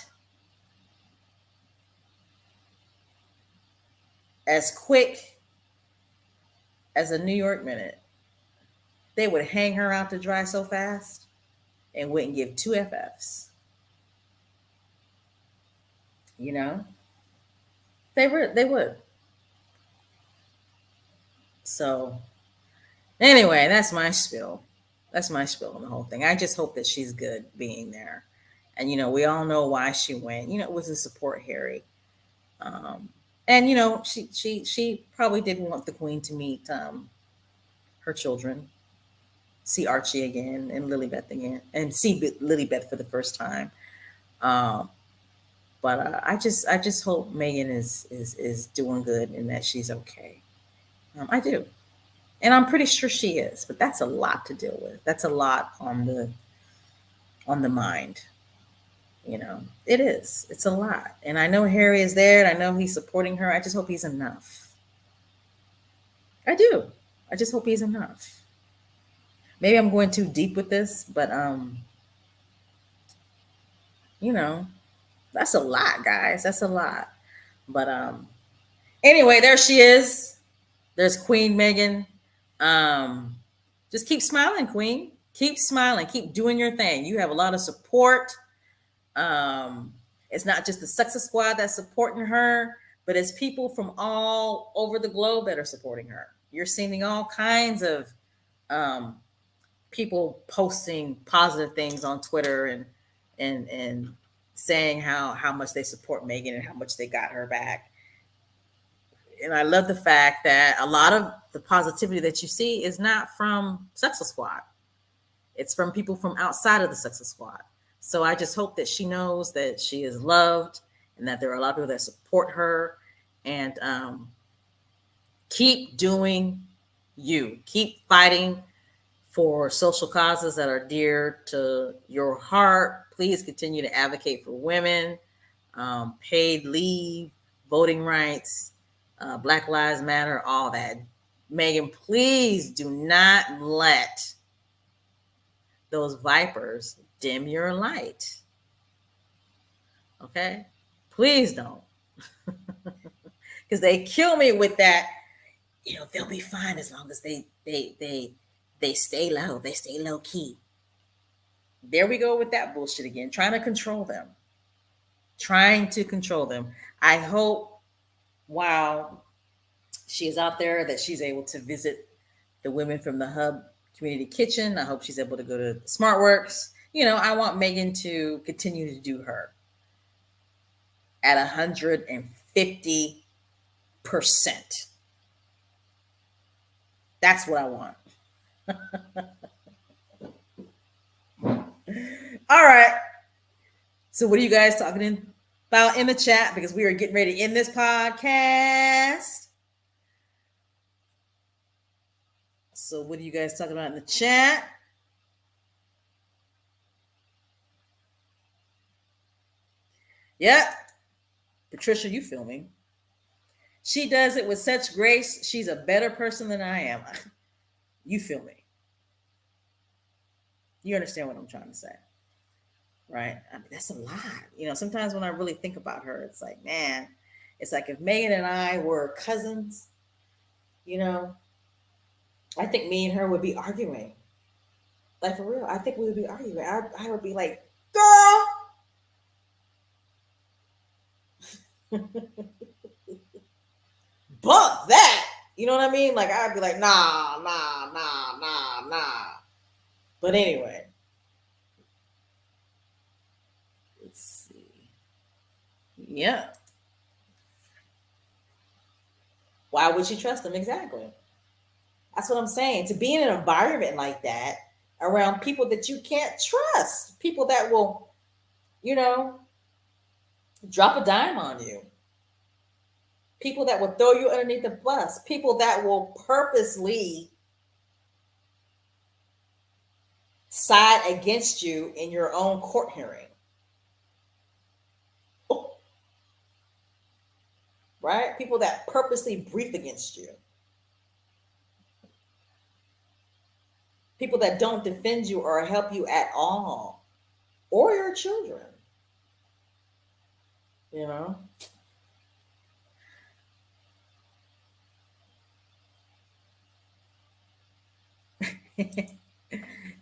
as quick as a New York minute. They would hang her out to dry so fast and wouldn't give two FFs. They would. So anyway, that's my spiel. That's my spiel on the whole thing. I just hope that she's good being there. And we all know why she went. It was to support Harry. And she probably didn't want the Queen to meet her children, see Archie again and Lilybeth again, and see Lilybeth for the first time. But I just hope Meghan is doing good and that she's okay. I do, and I'm pretty sure she is. But that's a lot to deal with. That's a lot on the mind. It is. It's a lot, and I know Harry is there, and I know he's supporting her. I just hope he's enough. I do. I just hope he's enough. Maybe I'm going too deep with this, but that's a lot, guys. That's a lot. But anyway, there she is. There's Queen Meghan. Just keep smiling, Queen. Keep smiling. Keep doing your thing. You have a lot of support. It's not just the Success Squad that's supporting her, but it's people from all over the globe that are supporting her. You're seeing all kinds of people posting positive things on Twitter and saying how much they support Meghan and how much they got her back. And I love the fact that a lot of the positivity that you see is not from Success Squad. It's from people from outside of the Success Squad. So I just hope that she knows that she is loved and that there are a lot of people that support her, and Keep doing you. Keep fighting for social causes that are dear to your heart. Please continue to advocate for women, paid leave, voting rights, Black Lives Matter, all that. Meghan, please do not let those vipers dim your light. Okay? Please don't. Because they kill me with that, they'll be fine as long as they stay low, they stay low key. There we go with that bullshit again, trying to control them. Trying to control them. I hope while she is out there that she's able to visit the women from the Hub Community Kitchen. I hope she's able to go to SmartWorks. I want Meghan to continue to do her at 150%. That's what I want. All right. So what are you guys talking about in the chat? Because we are getting ready to end this podcast. So what are you guys talking about in the chat? Yep. Patricia, you filming. She does it with such grace. She's a better person than I am. You feel me. You understand what I'm trying to say, right? I mean, that's a lot. Sometimes when I really think about her, it's like, man, it's like if Meghan and I were cousins, I think me and her would be arguing. Like, for real, I think we would be arguing. I would be like, girl. Bump that. You know what I mean? Like, I'd be like, nah. But anyway. Let's see. Yeah. Why would she trust them? Exactly. That's what I'm saying. To be in an environment like that, around people that you can't trust, people that will, drop a dime on you, people that will throw you underneath the bus, people that will purposely side against you in your own court hearing. Right? People that purposely brief against you. People that don't defend you or help you at all. Or your children.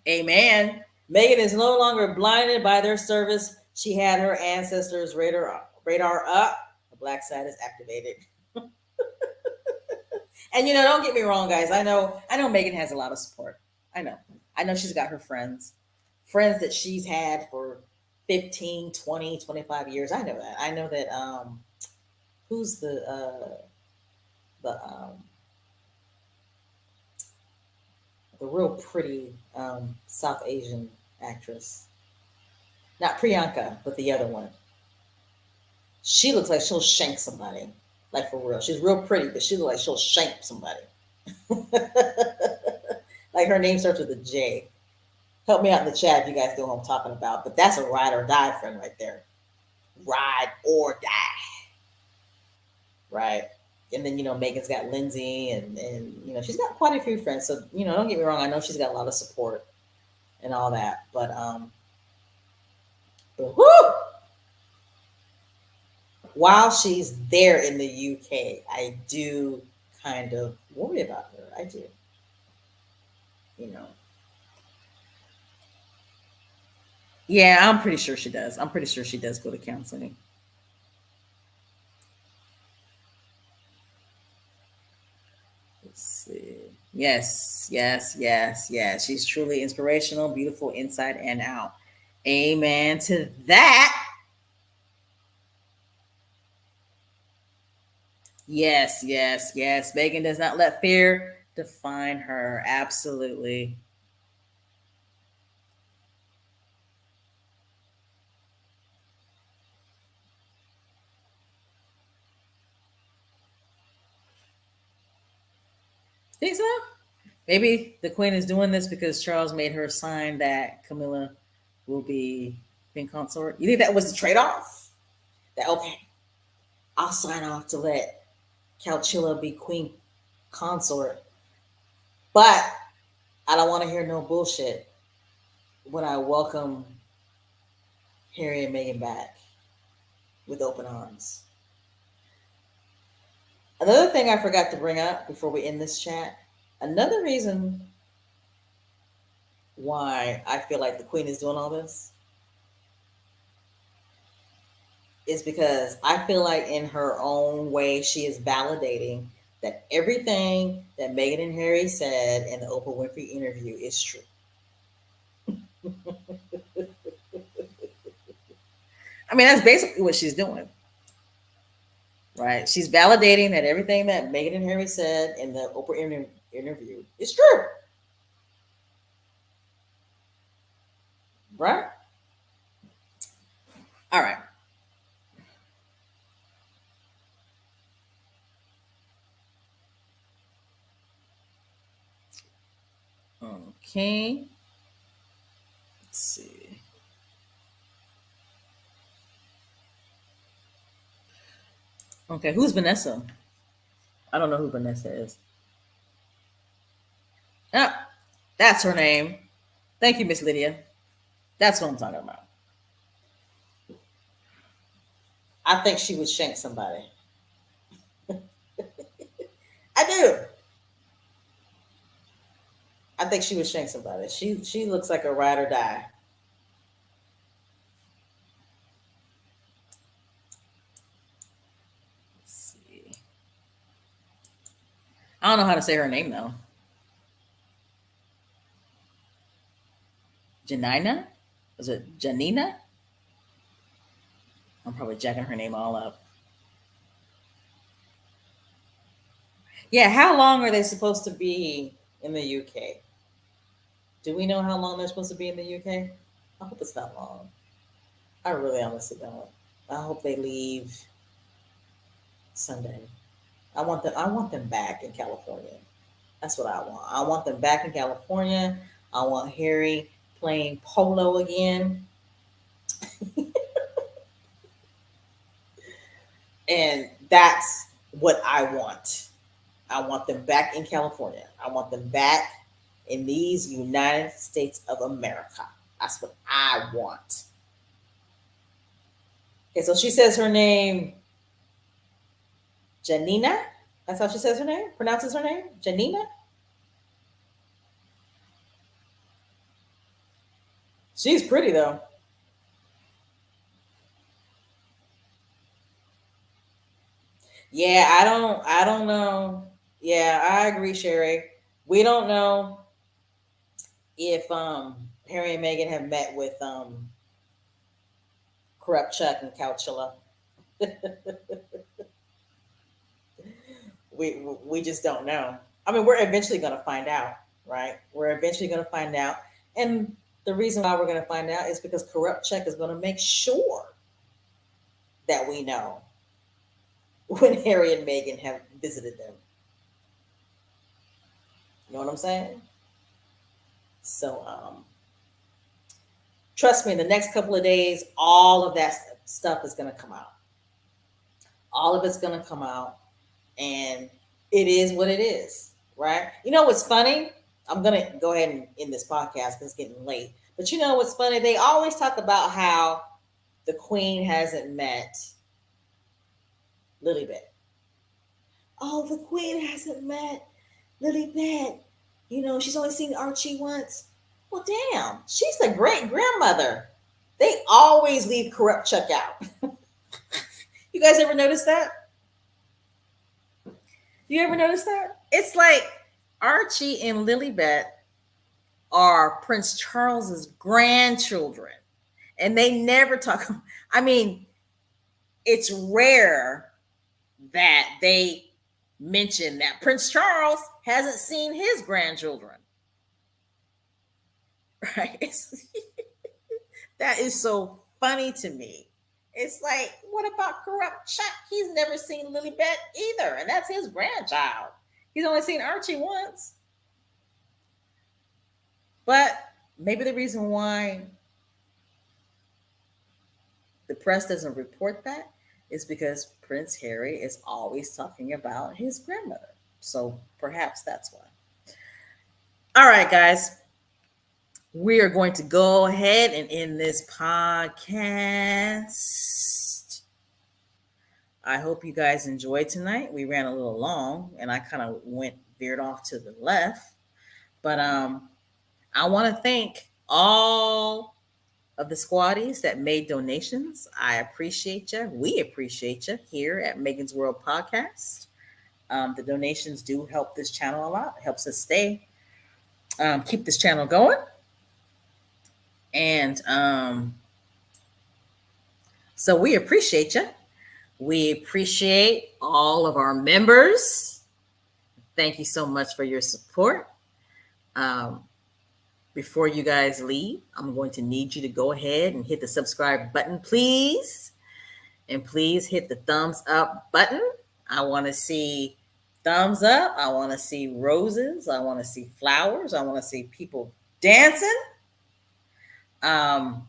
Amen. Meghan is no longer blinded by their service. She had her ancestors' radar up. The black side is activated. And don't get me wrong, guys. I know Meghan has a lot of support. I know she's got her friends that she's had for 15, 20, 25 years. I know that. I know that who's the real pretty South Asian actress. Not Priyanka, but the other one. She looks like she'll shank somebody. Like, for real. She's real pretty, but she looks like she'll shank somebody. Like, her name starts with a J. Help me out in the chat if you guys know who I'm talking about. But that's a ride or die friend right there. Ride or die. Right? And then, Meghan's got Lindsay and she's got quite a few friends. So, don't get me wrong. I know she's got a lot of support and all that. But whoo! While she's there in the UK, I do kind of worry about her. I do. Yeah, I'm pretty sure she does. I'm pretty sure she does go to counseling. Let's see. Yes. She's truly inspirational, beautiful inside and out. Amen to that. Yes. Meghan does not let fear define her. Absolutely. Think so? Maybe the queen is doing this because Charles made her sign that Camilla will be queen consort. You think that was the trade-off? That okay, I'll sign off to let Calcilla be queen consort, but I don't want to hear no bullshit when I welcome Harry and Meghan back with open arms. Another thing I forgot to bring up before we end this chat, another reason why I feel like the queen is doing all this is because I feel like in her own way, she is validating that everything that Meghan and Harry said in the Oprah Winfrey interview is true. I mean, that's basically what she's doing, right? She's validating that everything that Meghan and Harry said in the Oprah interview is true, right? All right. Okay. Let's see. Okay, who's Vanessa? I don't know who Vanessa is. Ah, that's her name. Thank you, Miss Lydia. That's what I'm talking about. I think she would shank somebody. I do. I think she would shank somebody. She looks like a ride or die. Let's see. I don't know how to say her name though. Janina? Was it Janina? I'm probably jacking her name all up. Yeah, how long are they supposed to be in the UK? Do we know how long they're supposed to be in the UK? I hope it's not long. I really honestly don't. I hope they leave Sunday. I want them back in California. That's what I want. I want them back in California. I want Harry playing polo again. And that's what I want. I want them back in California. I want them back in these United States of America. That's what I want. Okay, so she says her name Janina. That's how she says her name, pronounces her name, Janina. She's pretty though. Yeah, I don't know. Yeah, I agree, Sherry. We don't know if Harry and Meghan have met with Corrupt Chuck and Couchilla. We just don't know. I mean, we're eventually going to find out, right? We're eventually going to find out, and the reason why we're going to find out is because Corrupt Chuck is going to make sure that we know when Harry and Meghan have visited them. You know what I'm saying? So, trust me, in the next couple of days, all of that stuff is going to come out. All of it's going to come out, and it is what it is, right? You know what's funny? I'm going to go ahead and end this podcast because it's getting late. But you know what's funny? They always talk about how the Queen hasn't met Lilybet. Oh, the Queen hasn't met Lilybet. You know, she's only seen Archie once. Well, damn, she's the great grandmother. They always leave Corrupt Chuck out. You guys ever notice that? You ever notice that? It's like Archie and Lilybet are Prince Charles's grandchildren, and they never talk. I mean, it's rare that they mention that Prince Charles hasn't seen his grandchildren. Right? That is so funny to me. It's like, what about Corrupt Chuck? He's never seen Lilybet either, and that's his grandchild. He's only seen Archie once. But maybe the reason why the press doesn't report that is because Prince Harry is always talking about his grandmother. So perhaps that's why. All right, guys. We are going to go ahead and end this podcast. I hope you guys enjoyed tonight. We ran a little long and I kind of veered off to the left. But I want to thank all of the squaddies that made donations. I appreciate you. We appreciate you here at Megan's World Podcast. The donations do help this channel a lot. It helps us keep this channel going. And so we appreciate you. We appreciate all of our members. Thank you so much for your support. Before you guys leave, I'm going to need you to go ahead and hit the subscribe button, please. And please hit the thumbs up button. I want to see thumbs up. I want to see roses. I want to see flowers. I want to see people dancing. I'm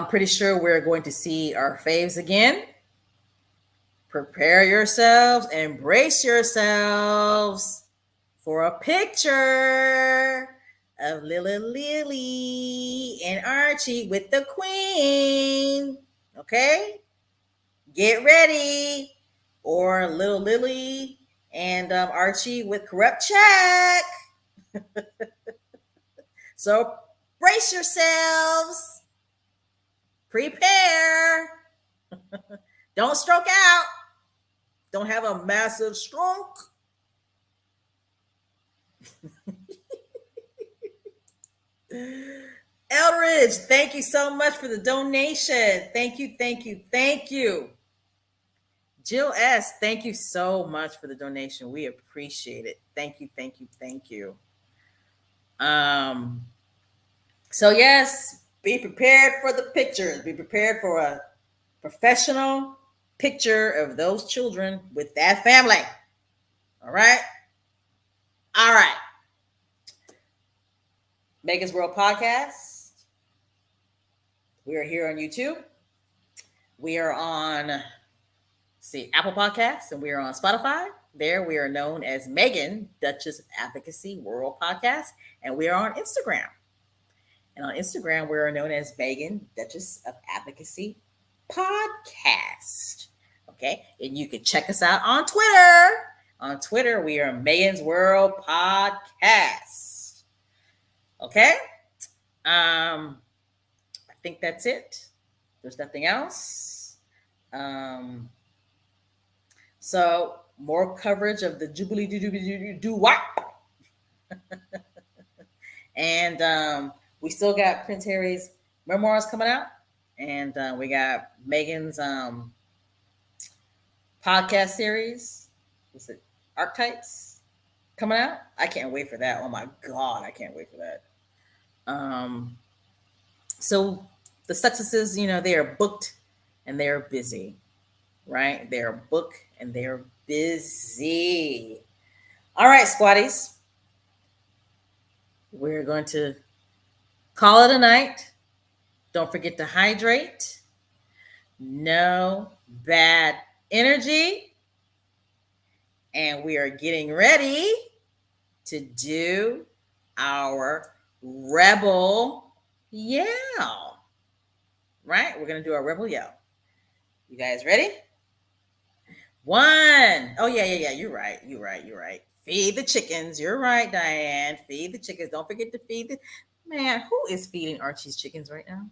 pretty sure we're going to see our faves again. Prepare yourselves, embrace yourselves for a picture of Lily and Archie with the Queen. Okay? Get ready. Or little Lily and Archie with corrupt check. So brace yourselves. Prepare. Don't stroke out. Don't have a massive stroke. Eldridge, thank you so much for the donation. Thank you, thank you, thank you. Jill S., thank you so much for the donation. We appreciate it. Thank you, thank you, thank you. So yes, be prepared for the pictures. Be prepared for a professional picture of those children with that family. All right? All right. Megan's World Podcast. We are here on YouTube. We are on Apple Podcasts, and we are on Spotify. There we are known as Megan, Duchess of Advocacy World Podcast, and we are on Instagram. And on Instagram, we are known as Megan, Duchess of Advocacy Podcast. Okay, and you can check us out on Twitter. On Twitter, we are Megan's World Podcast. Okay, I think that's it. There's nothing else. So more coverage of the Jubilee do what? And we still got Prince Harry's memoirs coming out, and we got Meghan's podcast series. What's it? Archetypes coming out. I can't wait for that. Oh my God, I can't wait for that. So the Sussexes, they are booked and they are busy, right? They are booked and they are busy. All right, squaddies. We're going to call it a night. Don't forget to hydrate. No bad energy. And we are getting ready to do our rebel yell. Right? We're going to do our rebel yell. You guys ready? 1. Oh, yeah. You're right. Feed the chickens. You're right, Diane. Feed the chickens. Don't forget to feed the... Man, who is feeding Archie's chickens right now?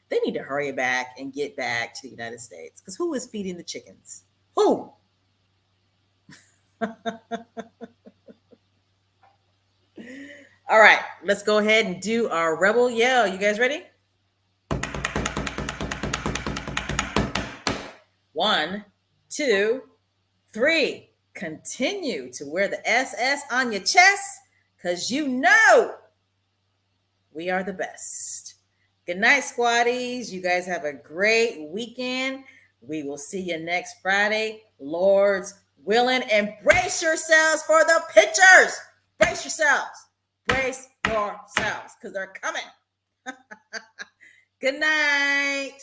They need to hurry back and get back to the United States. Because who is feeding the chickens? Who? All right, let's go ahead and do our rebel yell. You guys ready? 1, 2, 3. Continue to wear the SS on your chest, because we are the best. Good night, squaddies. You guys have a great weekend. We will see you next Friday. Lord's willing, and brace yourselves for the pictures. Brace yourselves. Brace yourselves because they're coming. Good night.